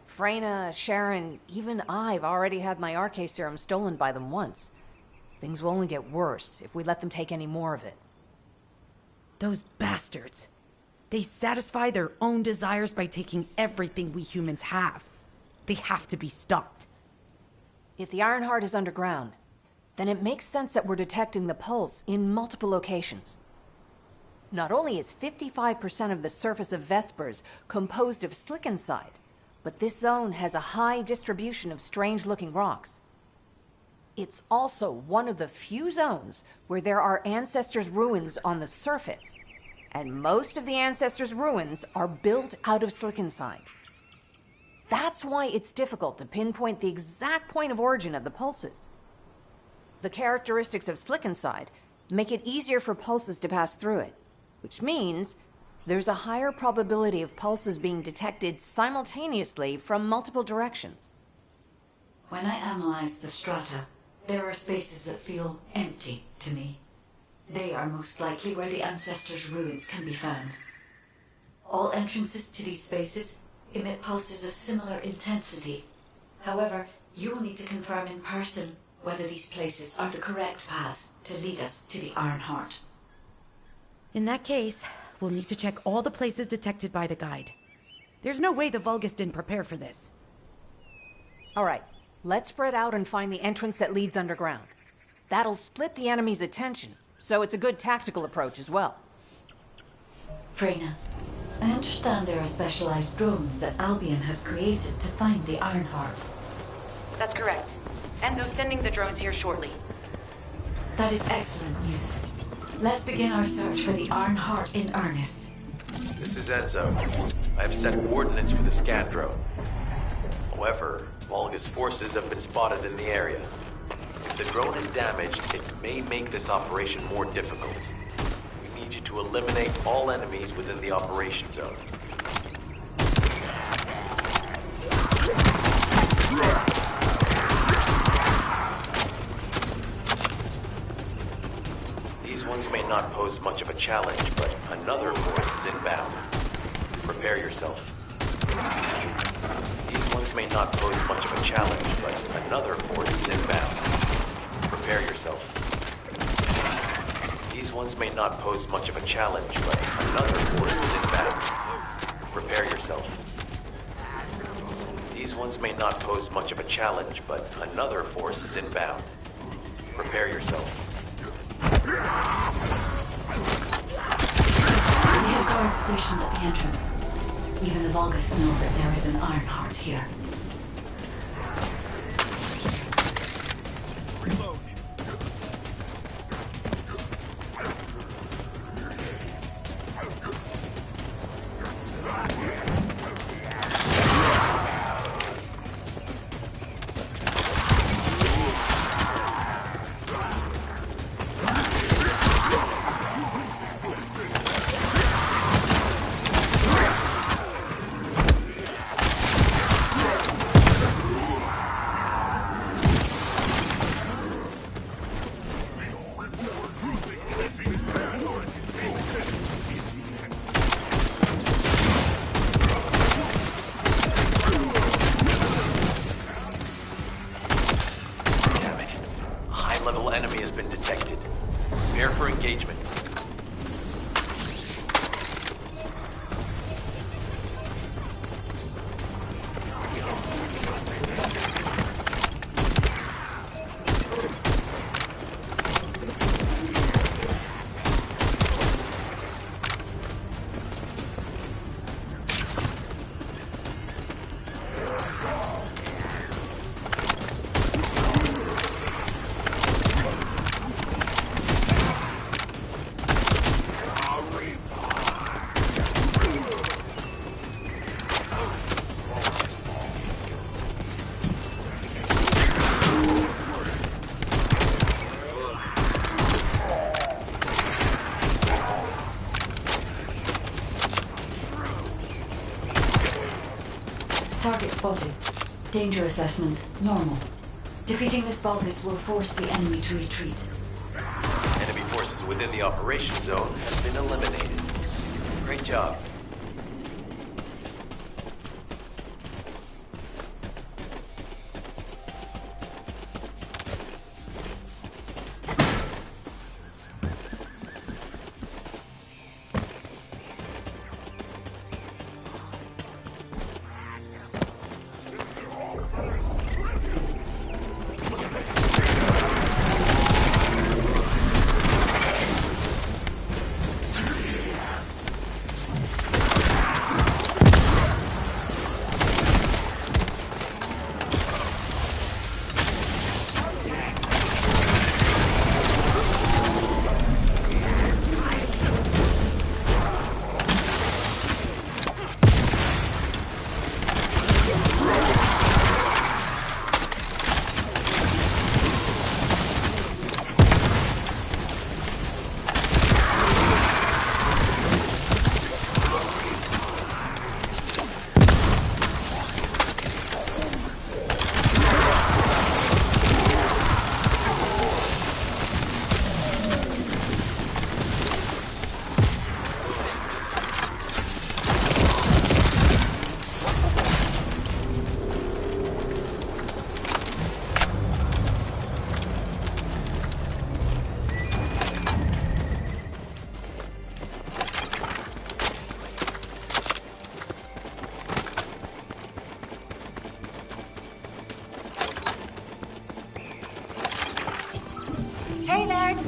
Speaker 13: Freyna, Sharon, even I've already had my RK serum stolen by them once. Things will only get worse if we let them take any more of it.
Speaker 12: Those bastards. They satisfy their own desires by taking everything we humans have. They have to be stopped.
Speaker 13: If the Ironheart is underground, then it makes sense that we're detecting the pulse in multiple locations. Not only is 55% of the surface of Vespers composed of slickenside, but this zone has a high distribution of strange-looking rocks. It's also one of the few zones where there are Ancestors' ruins on the surface, and most of the Ancestors' ruins are built out of slickenside. That's why it's difficult to pinpoint the exact point of origin of the pulses. The characteristics of slickenside make it easier for pulses to pass through it, which means there's a higher probability of pulses being detected simultaneously from multiple directions.
Speaker 1: When I analyze the strata, there are spaces that feel empty to me. They are most likely where the Ancestors' ruins can be found. All entrances to these spaces emit pulses of similar intensity. However, you will need to confirm in person whether these places are the correct paths to lead us to the Ironheart.
Speaker 12: In that case, we'll need to check all the places detected by the guide. There's no way the Vulgus didn't prepare for this.
Speaker 13: All right, Let's spread out and find the entrance that leads underground. That'll split the enemy's attention, so it's a good tactical approach as well.
Speaker 1: Freyna, I understand there are specialized drones that Albion has created to find the Ironheart.
Speaker 12: That's correct. Enzo's sending the drones here shortly.
Speaker 1: That is excellent news. Let's begin our search for the Ironheart in earnest.
Speaker 14: This is Enzo. I have set coordinates for the scan drone. However, Volga's forces have been spotted in the area. If the drone is damaged, it may make this operation more difficult. We need you to eliminate all enemies within the operation zone. These ones may not pose much of a challenge, but another force is inbound. Prepare yourself. These ones may not pose much of a challenge, but another force is inbound. Prepare yourself. These ones may not pose much of a challenge, but another force is inbound. Prepare yourself. These ones may not pose much of a challenge, but another force is inbound. Prepare yourself.
Speaker 1: We have guards stationed at the entrance. Even the Vulgus know that there is an Ironheart here.
Speaker 14: Enemy has been detected. Prepare for engagement.
Speaker 1: Target spotted. Danger assessment, normal. Defeating this Vulgus will force the enemy to retreat.
Speaker 14: Enemy forces within the operation zone have been eliminated. Great job.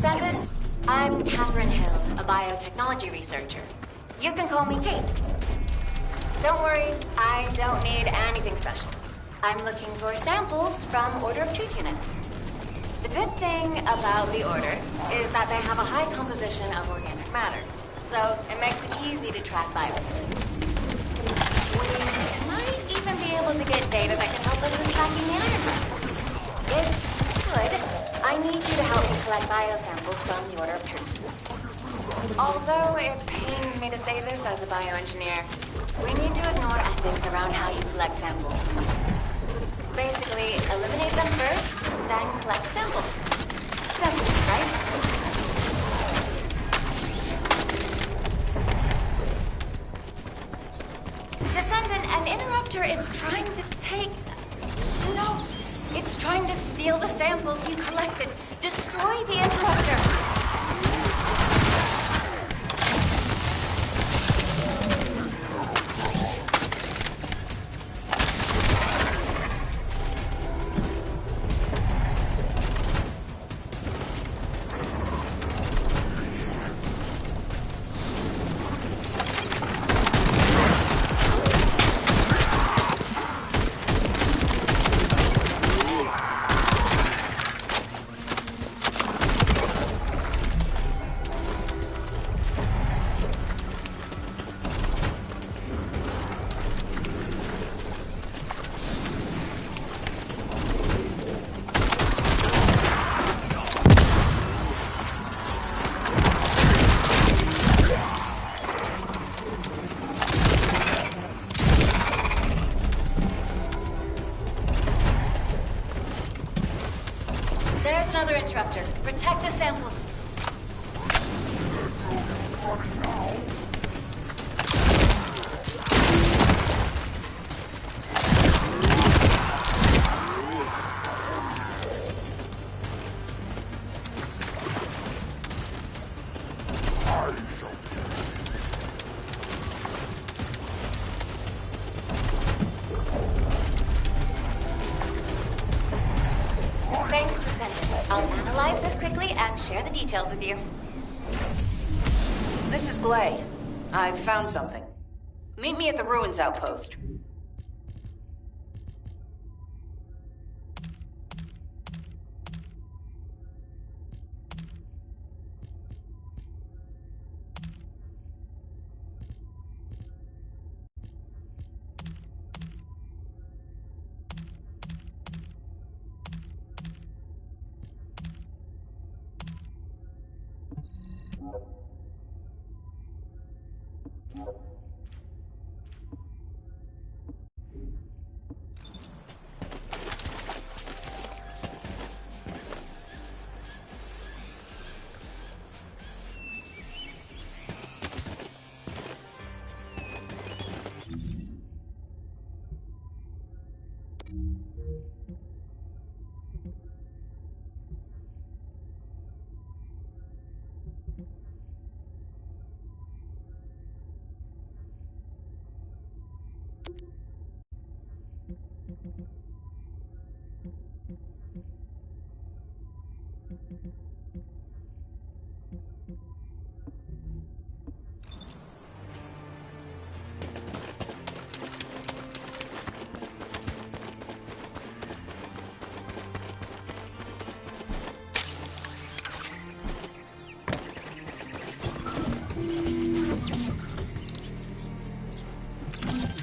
Speaker 15: Descendant. I'm Catherine Hill, a biotechnology researcher. You can call me Kate. Don't worry, I don't need anything special. I'm looking for samples from Order of Truth units. The good thing about the Order is that they have a high composition of organic matter, so it makes it easy to track biosynthesis. We might even be able to get data that can help us in tracking the iron mine. If you could, I need you to help me collect biosamples from the Order of Truth. Although it pains me to say this as a bioengineer, we need to ignore ethics around how you collect samples from humans. Basically, eliminate them first, then collect samples. Simple, right? Descendant, an interrupter is trying to take... No, it's trying to steal the samples you collected. Destroy the interrupter. There's another interrupter. Protect the samples. Thanks, Descendant. I'll analyze this quickly and share the details with you.
Speaker 13: This is Glay. I've found something. Meet me at the Ruins Outpost.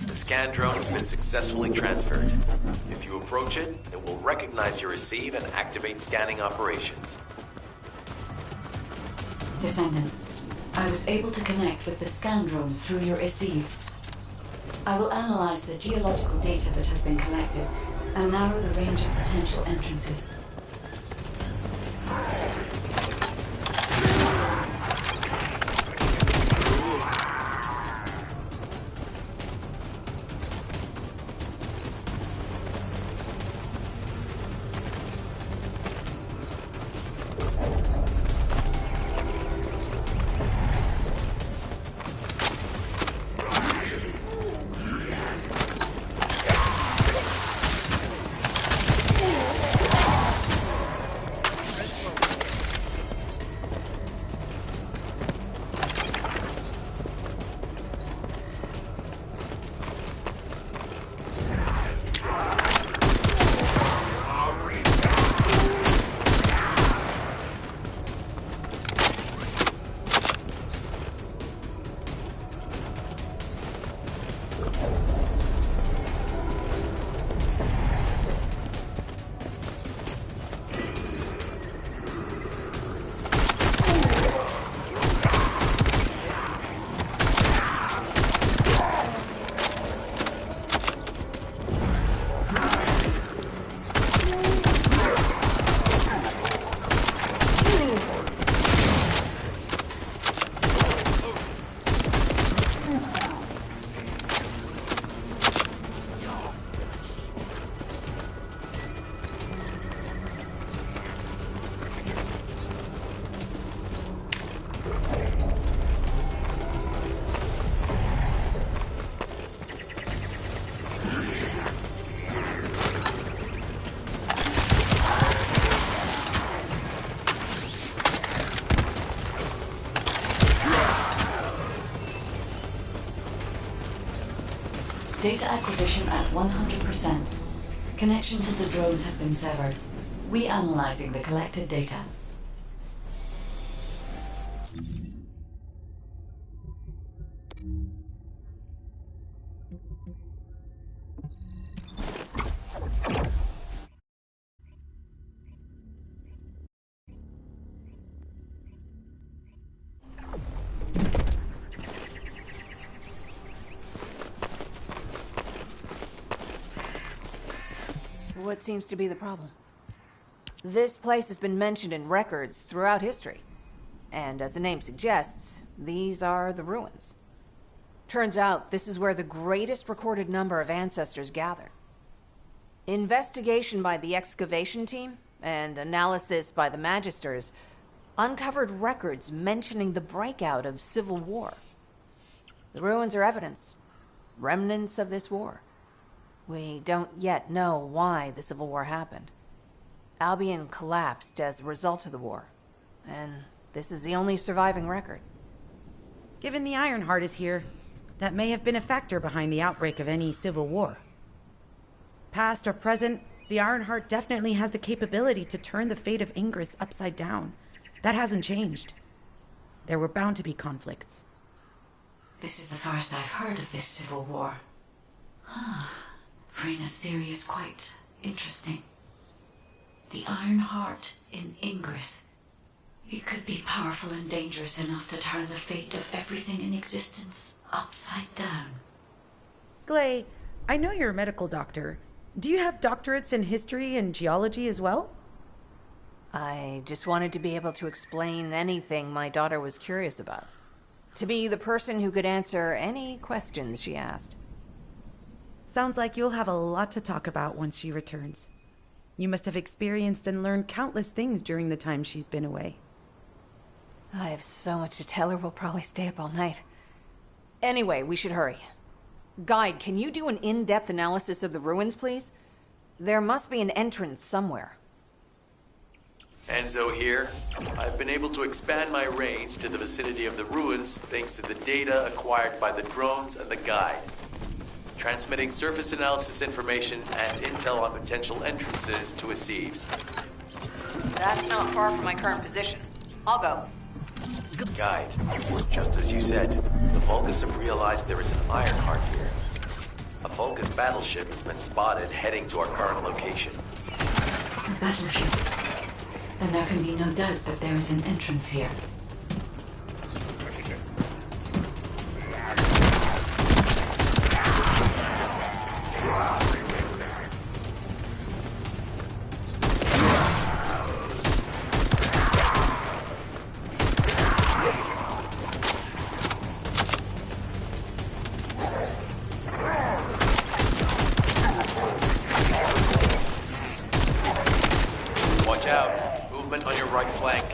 Speaker 14: The scan drone has been successfully transferred. If you approach it, it will recognize your receive and activate scanning operations.
Speaker 1: Descendant, I was able to connect with the scan drone through your receive. I will analyze the geological data that has been collected and narrow the range of potential entrances. Data acquisition at 100%. Connection to the drone has been severed. Reanalyzing the collected data.
Speaker 13: What seems to be the problem? This place has been mentioned in records throughout history. And as the name suggests, these are the ruins. Turns out this is where the greatest recorded number of ancestors gather. Investigation by the excavation team and analysis by the Magisters uncovered records mentioning the breakout of civil war. The ruins are evidence, remnants of this war. We don't yet know why the Civil War happened. Albion collapsed as a result of the war, and this is the only surviving record.
Speaker 12: Given the Ironheart is here, that may have been a factor behind the outbreak of any civil war. Past or present, the Ironheart definitely has the capability to turn the fate of Ingress upside down. That hasn't changed. There were bound to be conflicts.
Speaker 1: This is the first I've heard of this civil war. Frena's theory is quite interesting. The Ironheart in Ingress. It could be powerful and dangerous enough to turn the fate of everything in existence upside down.
Speaker 12: Glay, I know you're a medical doctor. Do you have doctorates in history and geology as well?
Speaker 13: I just wanted to be able to explain anything my daughter was curious about. To be the person who could answer any questions she asked.
Speaker 12: Sounds like you'll have a lot to talk about once she returns. You must have experienced and learned countless things during the time she's been away.
Speaker 13: I have so much to tell her we'll probably stay up all night. Anyway, we should hurry. Guide, can you do an in-depth analysis of the ruins, please? There must be an entrance somewhere.
Speaker 14: Enzo here. I've been able to expand my range to the vicinity of the ruins thanks to the data acquired by the drones and the guide. Transmitting surface analysis information and intel on potential entrances to Aceves.
Speaker 13: That's not far from my current position. I'll go.
Speaker 14: Guide, just as you said, the Vulgus have realized there is an Ironheart here. A Vulgus battleship has been spotted heading to our current location.
Speaker 1: A battleship? Then there can be no doubt that there is an entrance here.
Speaker 14: Watch out. Movement on your right flank.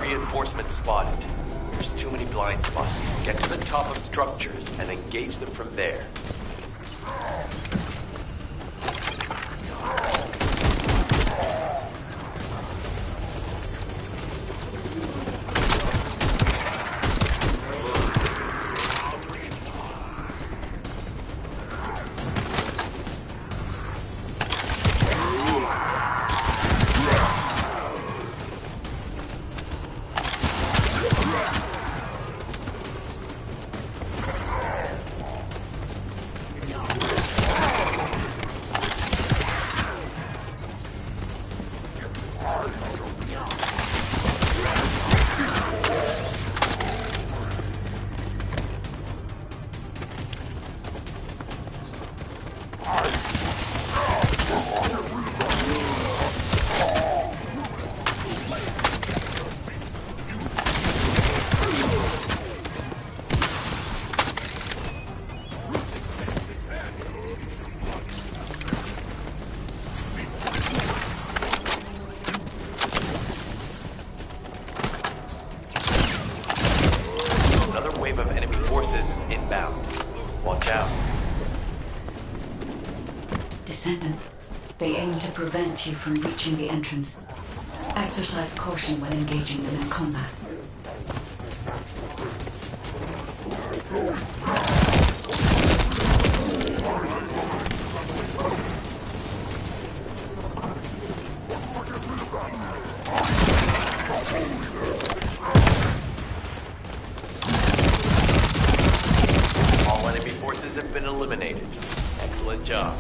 Speaker 14: Reinforcements spotted. There's too many blind spots. Get to the top of structures and engage them from there.
Speaker 1: prevent you from reaching the entrance. Exercise caution when engaging them in combat.
Speaker 14: All enemy forces have been eliminated. Excellent job.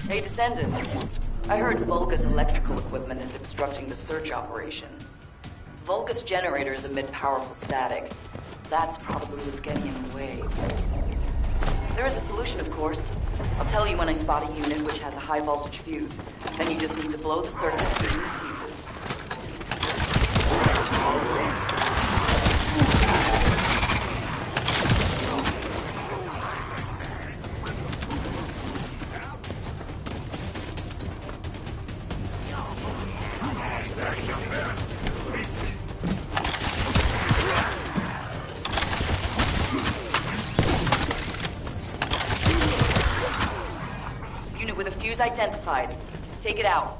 Speaker 16: Hey, Descendant. I heard Vulgus electrical equipment is obstructing the search operation. Vulgus generators emit powerful static. That's probably what's getting in the way. There is a solution, of course. I'll tell you when I spot a unit which has a high voltage fuse. Then you just need to blow the circuits using the fuses. Unit with a fuse identified. Take it out.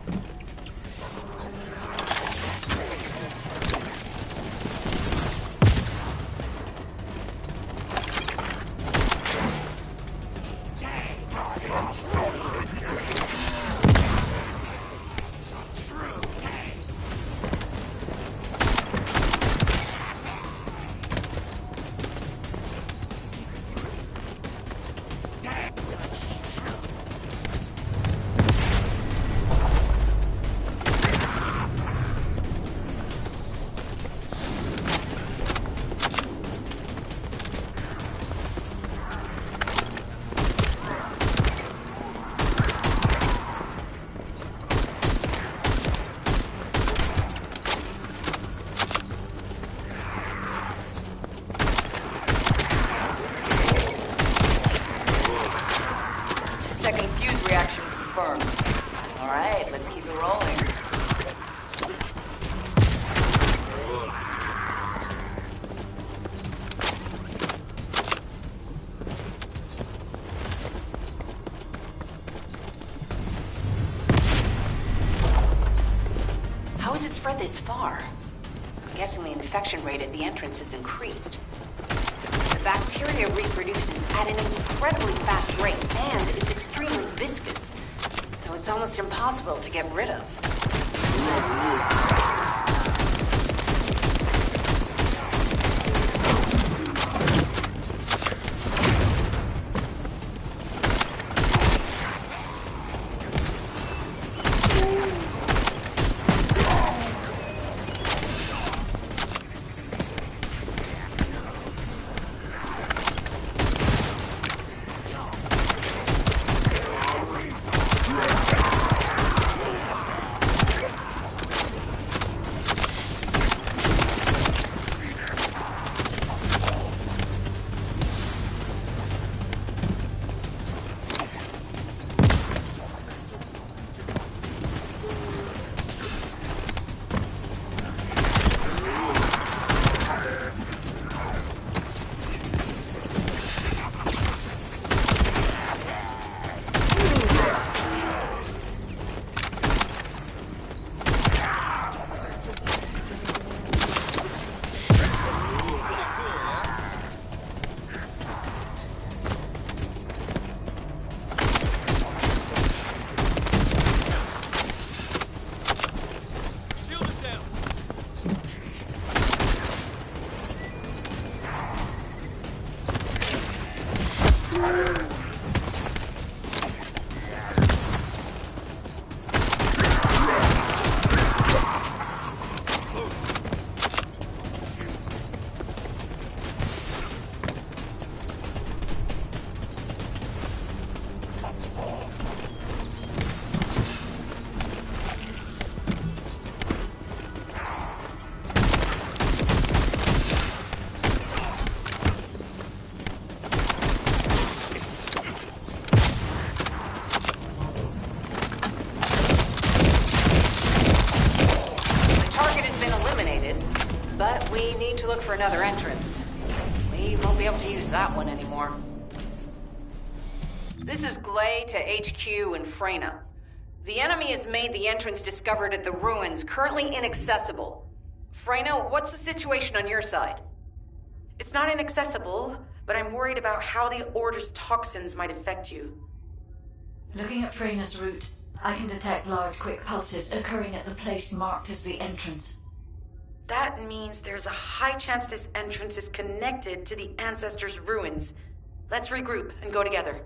Speaker 16: Second fuse reaction confirmed. All right, let's keep it rolling.
Speaker 17: How has it spread this far? I'm guessing the infection rate at the entrance has increased. The bacteria reproduces at an incredibly fast rate, and it's extremely viscous, so it's almost impossible to get rid of. to look for another entrance. We won't be able to use that one anymore. This is Glay to HQ in Freyna. The enemy has made the entrance discovered at the ruins currently inaccessible. Freyna, what's the situation on your side?
Speaker 12: It's not inaccessible, but I'm worried about how the Order's toxins might affect you.
Speaker 1: Looking at Freyna's route, I can detect large quick pulses occurring at the place marked as the entrance.
Speaker 12: That means there's a high chance this entrance is connected to the Ancestors' ruins. Let's regroup and go together.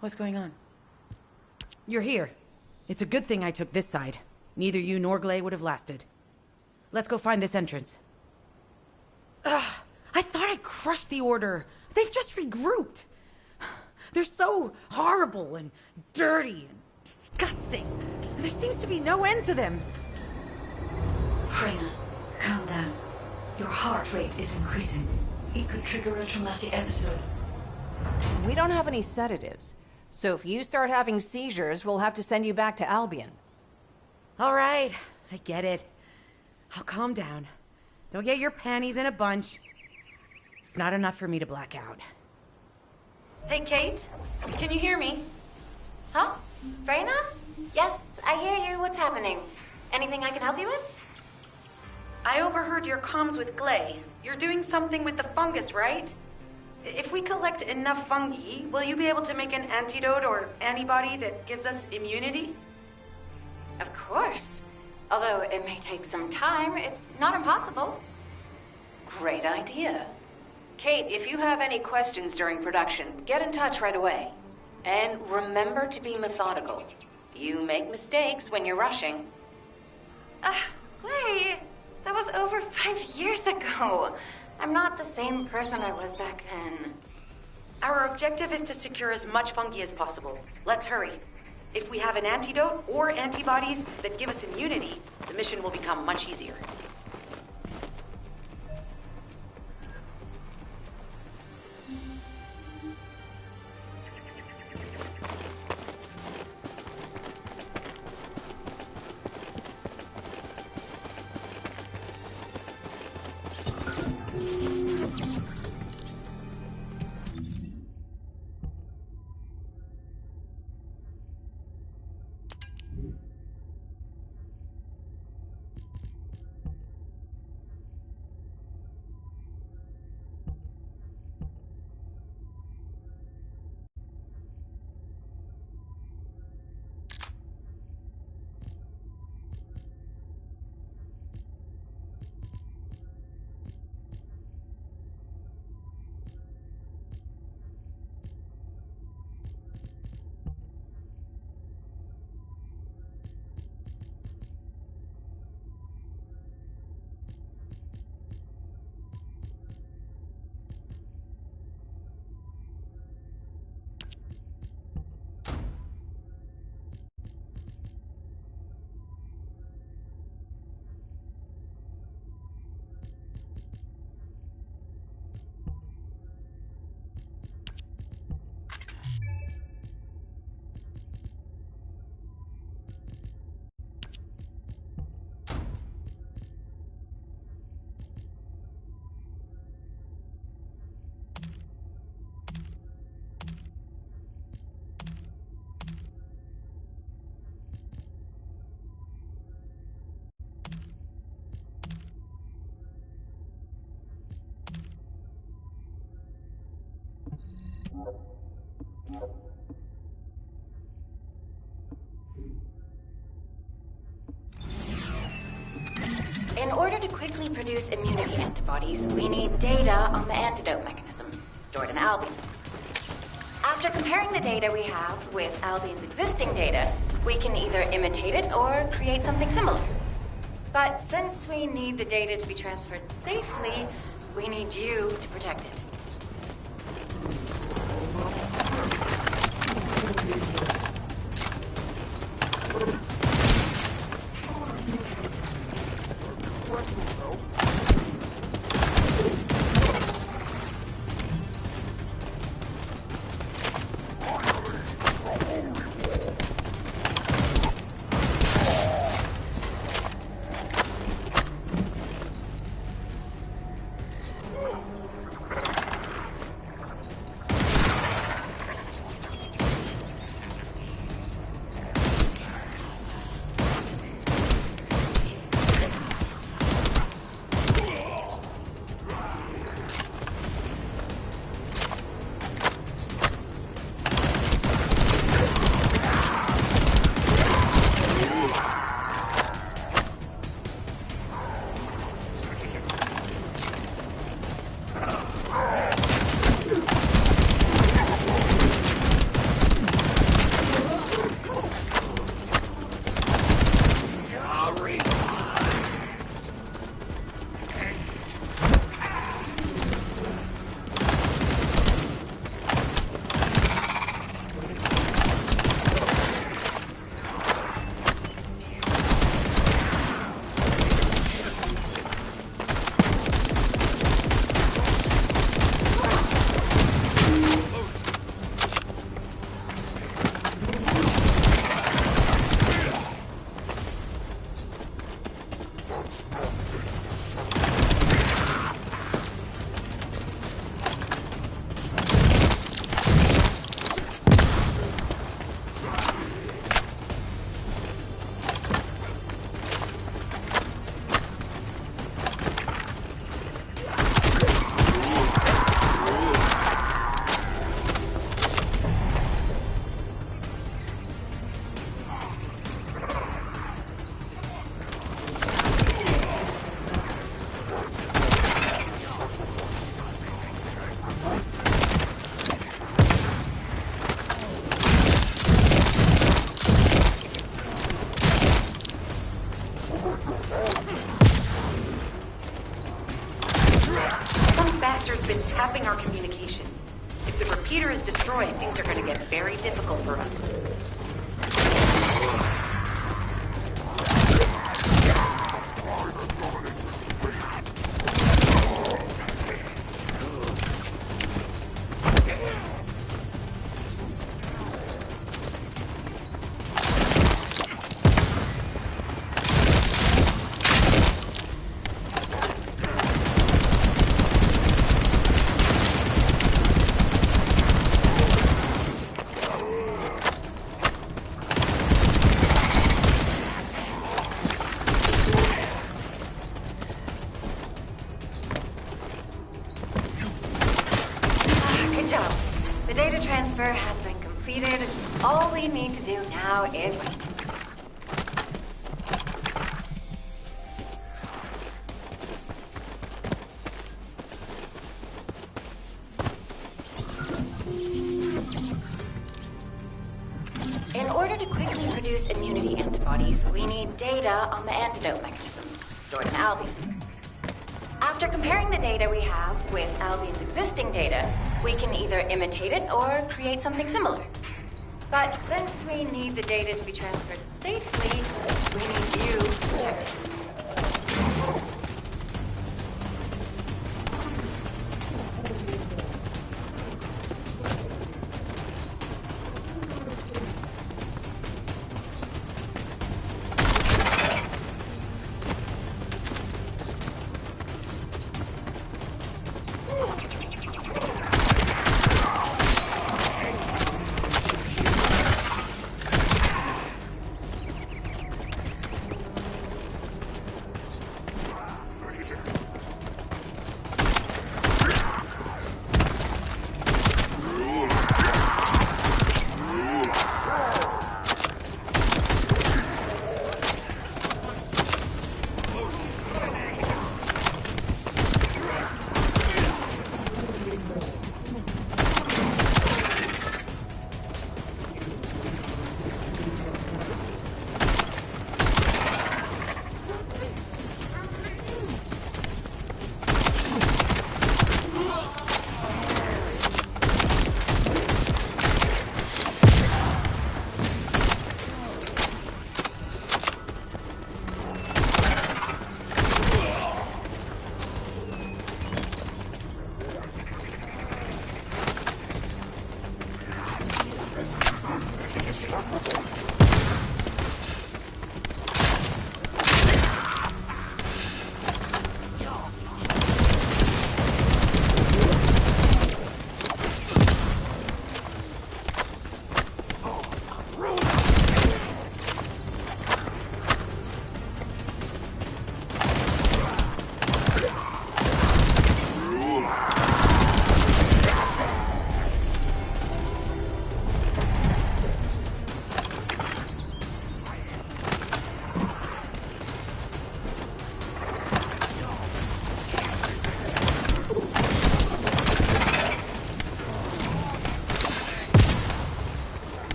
Speaker 18: What's going on? You're here. It's a good thing I took this side. Neither you nor Glay would have lasted. Let's go find this entrance. Ugh, I thought I crushed the Order. They've just regrouped. They're so horrible and dirty and disgusting. And there seems to be no end to them.
Speaker 1: Freyna, calm down. Your heart rate is increasing. It could trigger a traumatic episode.
Speaker 13: We don't have any sedatives. So if you start having seizures, we'll have to send you back to Albion.
Speaker 18: All right, I get it. I'll calm down. Don't get your panties in a bunch. It's not enough for me to black out.
Speaker 12: Hey, Kate? Can you hear me?
Speaker 15: Huh? Freyna? Yes, I hear you. What's happening? Anything I can help you with?
Speaker 12: I overheard your comms with Glay. You're doing something with the fungus, right? If we collect enough fungi, will you be able to make an antidote or antibody that gives us immunity?
Speaker 15: Of course. Although it may take some time, it's not impossible.
Speaker 17: Great idea. Kate, if you have any questions during production, get in touch right away. And remember to be methodical. You make mistakes when you're rushing.
Speaker 15: Wait, that was over 5 years ago. I'm not the same person I was back then.
Speaker 12: Our objective is to secure as much fungi as possible. Let's hurry. If we have an antidote or antibodies that give us immunity, the mission will become much easier.
Speaker 15: In order to quickly produce immunity antibodies, we need data on the antidote mechanism, stored in Albion. After comparing the data we have with Albion's existing data, we can either imitate it or create something similar. But since we need the data to be transferred safely, we need you to protect it.
Speaker 12: bastard's been tapping our communications. If the repeater is destroyed, things are gonna get very difficult for us.
Speaker 15: Good job. The data transfer has been completed. All we need to do now is wait. In order to quickly produce immunity antibodies, we need data on the antidote mechanism, stored in Albion. After comparing the data we have with Albion's existing data, we can either imitate it or create something similar. But since we need the data to be transferred safely, we need you to protect it.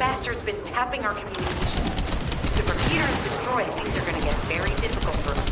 Speaker 12: bastard's been tapping our communications. If the repeater is destroyed, things are gonna get very difficult for us.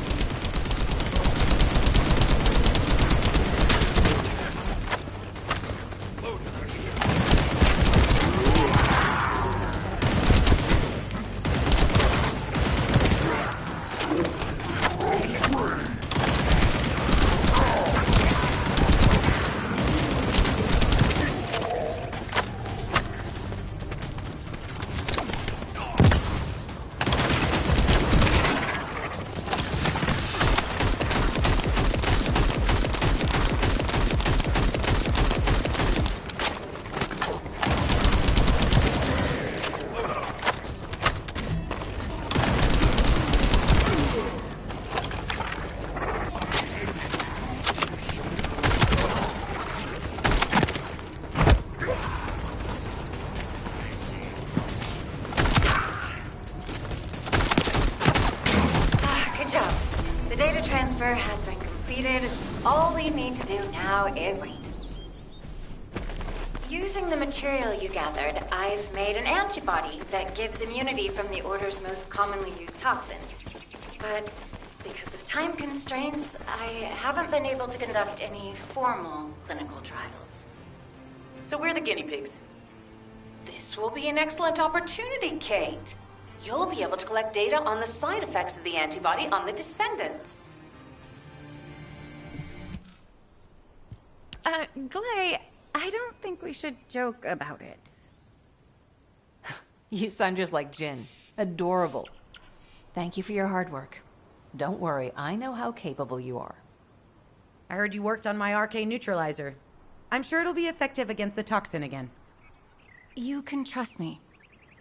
Speaker 15: Has been completed. All we need to do now is wait. Using the material you gathered, I've made an antibody that gives immunity from the Order's most commonly used toxin. But Because of time constraints, I haven't been able to conduct any formal clinical trials.
Speaker 12: So we're the guinea pigs.
Speaker 17: This will be an excellent opportunity, Kate. You'll be able to collect data on the side effects of the antibody on the Descendants.
Speaker 19: Glay, I don't think we should joke about it.
Speaker 13: You sound just like Jin. Adorable. Thank you for your hard work. Don't worry, I know how capable you are.
Speaker 18: I heard you worked on my arcane neutralizer. I'm sure it'll be effective against the toxin again.
Speaker 19: You can trust me.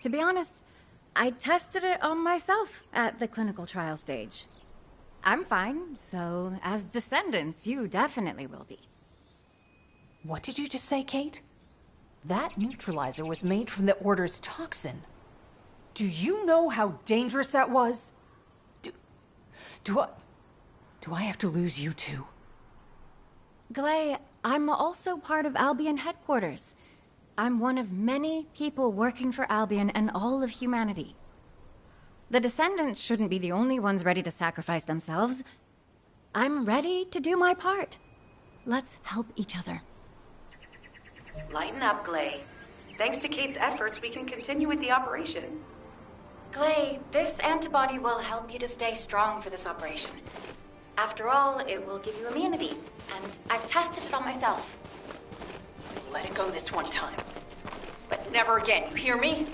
Speaker 19: To be honest, I tested it on myself at the clinical trial stage. I'm fine, so as Descendants, you definitely will be.
Speaker 13: What did you just say, Kate? That neutralizer was made from the Order's toxin. Do you know how dangerous that was? Do I have to lose you too?
Speaker 19: Glay, I'm also part of Albion headquarters. I'm one of many people working for Albion and all of humanity. The Descendants shouldn't be the only ones ready to sacrifice themselves. I'm ready to do my part. Let's help each other.
Speaker 12: Lighten up, Glay. Thanks to Kate's efforts, we can continue with the operation.
Speaker 15: Glay, this antibody will help you to stay strong for this operation. After all, it will give you immunity, and I've tested it on myself.
Speaker 17: Let it go this one time. But never again, you hear me?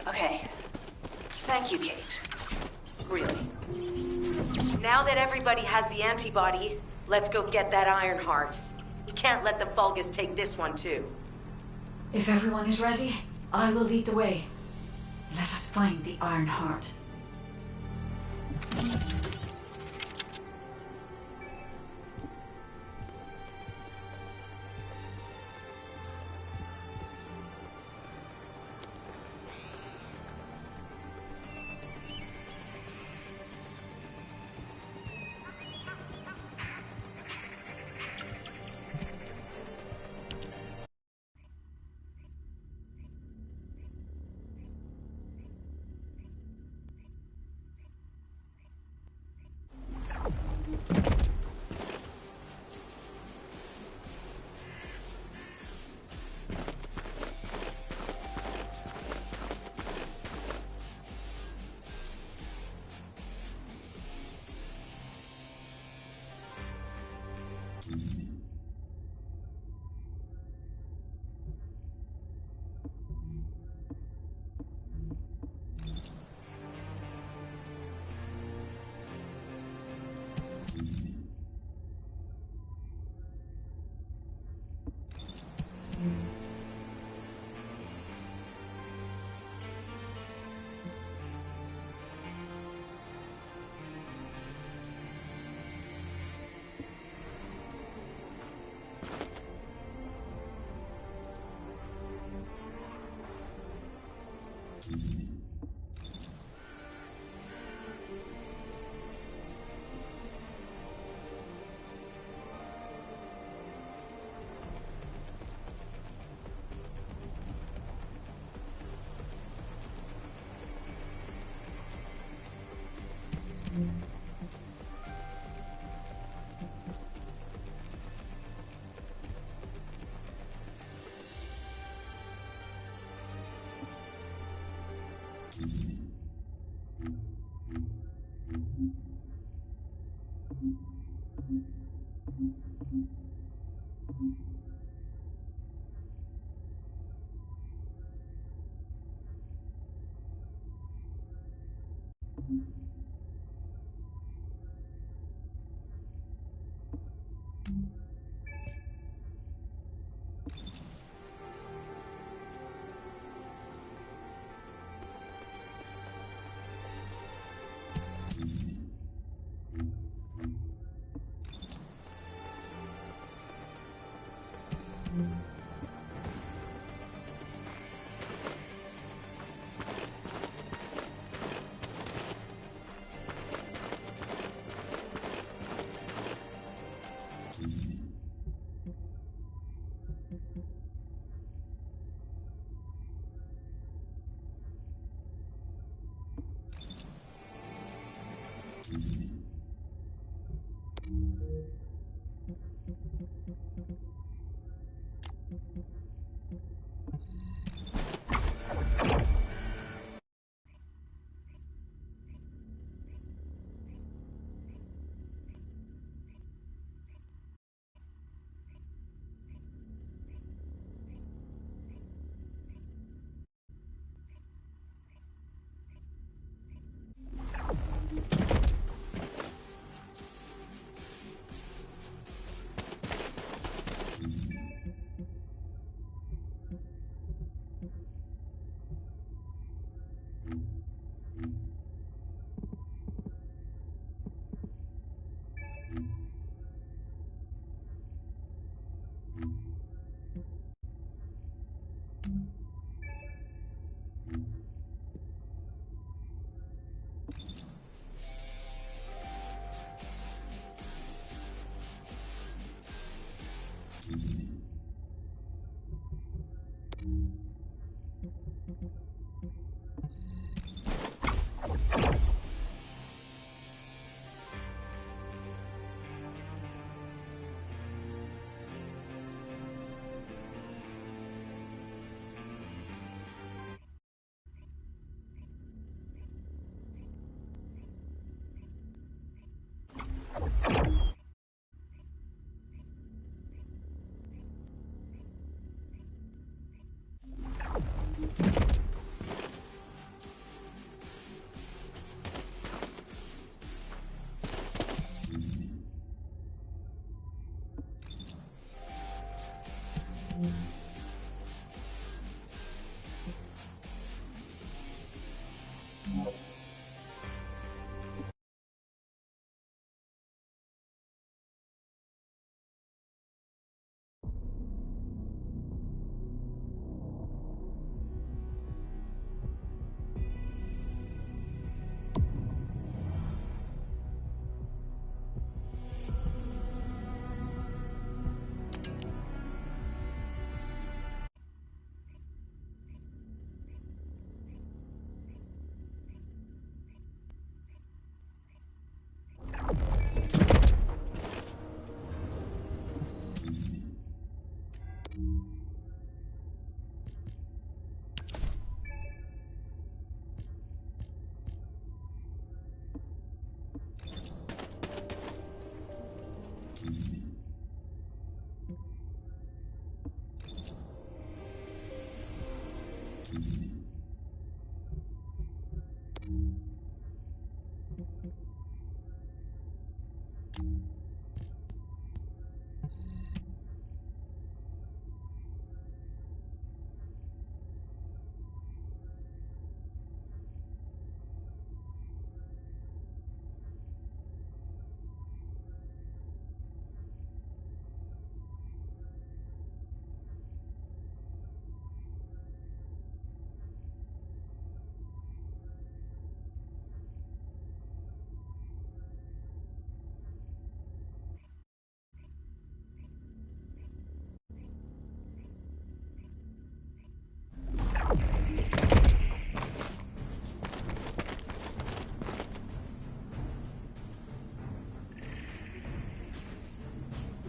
Speaker 17: Okay. Thank you, Kate. Really.
Speaker 12: Now that everybody has the antibody, let's go get that Iron Heart. We can't let the Vulgus take this one, too.
Speaker 1: If everyone is ready, I will lead the way. Let us find the Iron Heart.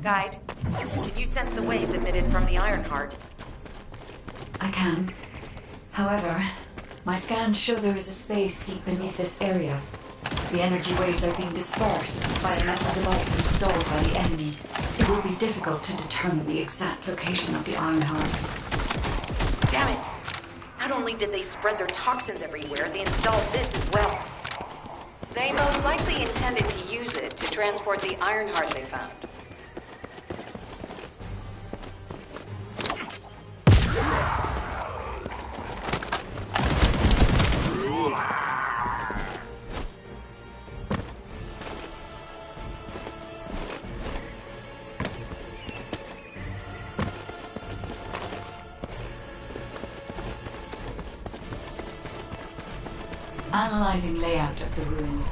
Speaker 12: Guide, can you sense the waves emitted from the Ironheart?
Speaker 1: I can. However, my scans show there is a space deep beneath this area. The energy waves are being dispersed by a metal device installed by the enemy. It will be difficult to determine the exact location of the Ironheart.
Speaker 12: Damn it! Not only did they spread their toxins everywhere, they installed this as well.
Speaker 5: They most likely intended to use it to transport the Ironheart they found.
Speaker 1: Analyzing layout of the ruins.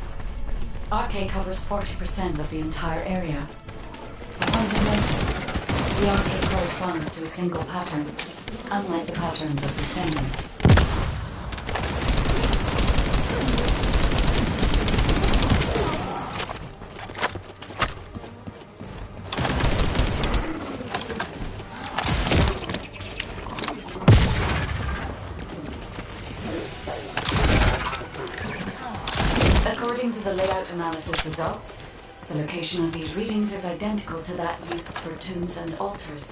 Speaker 1: RK covers 40% of the entire area. Upon to note, the RK corresponds to a single pattern, unlike the patterns of Descendant. According to the layout analysis results, the location of these readings is identical to that used for tombs and altars.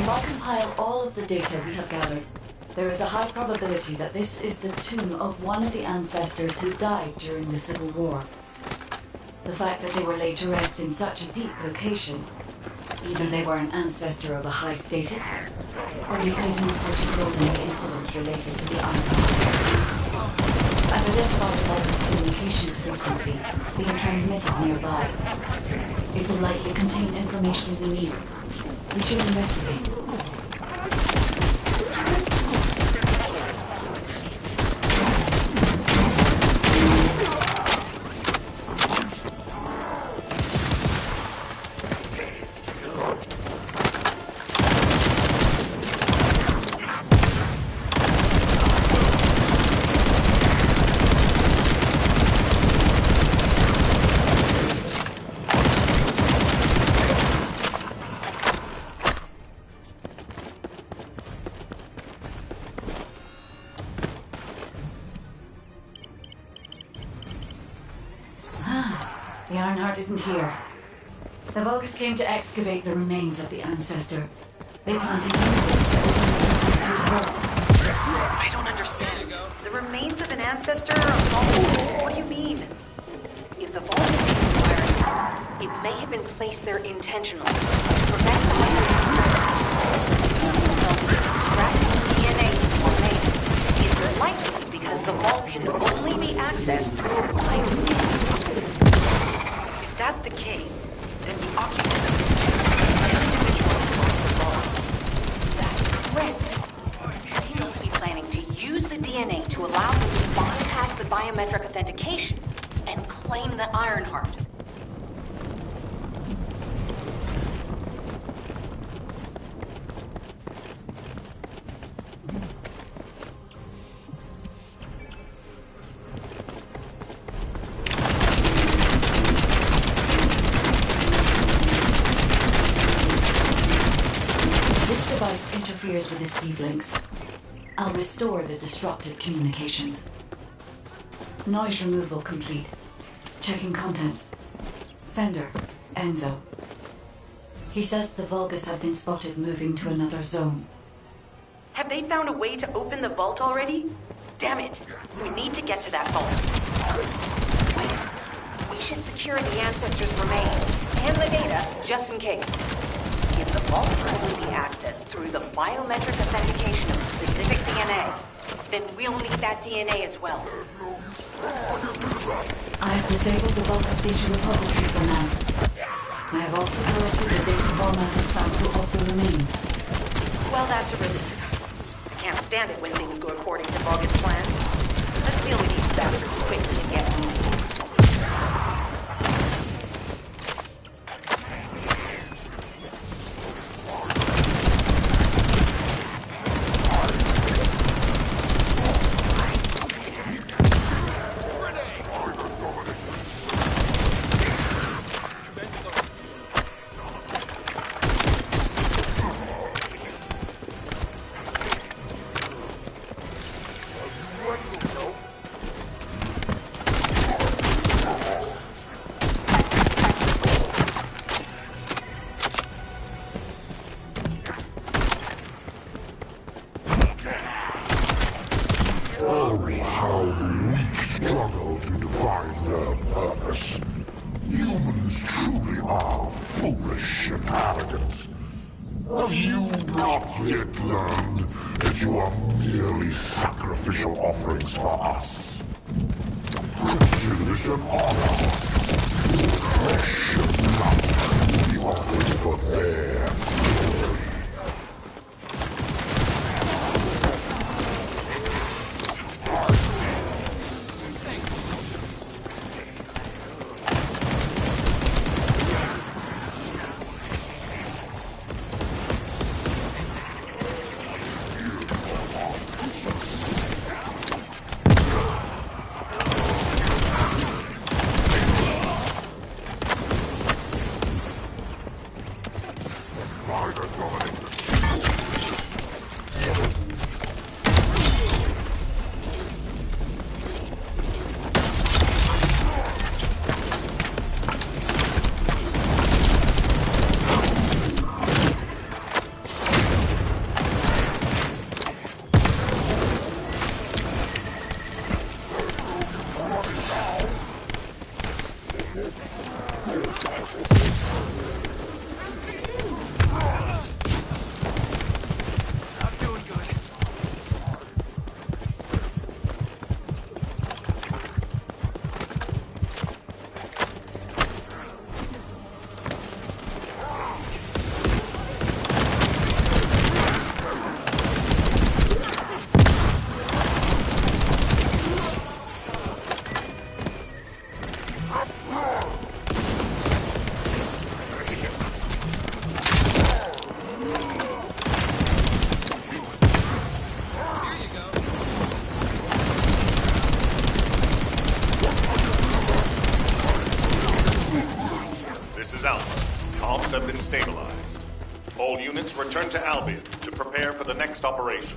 Speaker 1: While compile all of the data we have gathered, there is a high probability that this is the tomb of one of the ancestors who died during the Civil War. The fact that they were laid to rest in such a deep location, either they were an ancestor of a high status, or they played an important role in the incidents related to the Archive. I've identified a Vulgus communications frequency being transmitted nearby. It will likely contain information we need. We should investigate. The Ironheart isn't here. The Vulgus came to excavate the remains of the ancestor. They plan to use this to open the ancestor's world.
Speaker 12: I don't understand. The remains of an ancestor are vulnerable. What do you mean?
Speaker 17: If the vault contains Ironheart, it may have been placed there intentionally to prevent the extracting DNA from remains is likely because the vault can only be accessed through a bioscan.
Speaker 12: If that's the case, then the occupant of this individual is the vault.
Speaker 17: That's correct. He must be planning to use the DNA to allow them to bypass the biometric authentication and claim the Ironheart.
Speaker 1: Interferes with the Sieve links. I'll restore the disrupted communications. Noise removal complete. Checking contents. Sender, Enzo. He says the Vulgus have been spotted moving to another zone.
Speaker 12: Have they found a way to open the vault already? Damn it! We need to get to that vault.
Speaker 17: Wait. We should secure the ancestors' remains and the data just in case. If the vault can only be accessed through the biometric authentication of specific DNA, then we'll need that DNA as well.
Speaker 1: I have disabled the Vulgus data repository for now. I have also collected the data formatted sample of the remains.
Speaker 12: Well, that's a relief. I can't stand it when things go according to Vulgus plans. Let's deal with these bastards quickly and get moving.
Speaker 4: Comms have been stabilized. All units return to Albion to prepare for the next operation.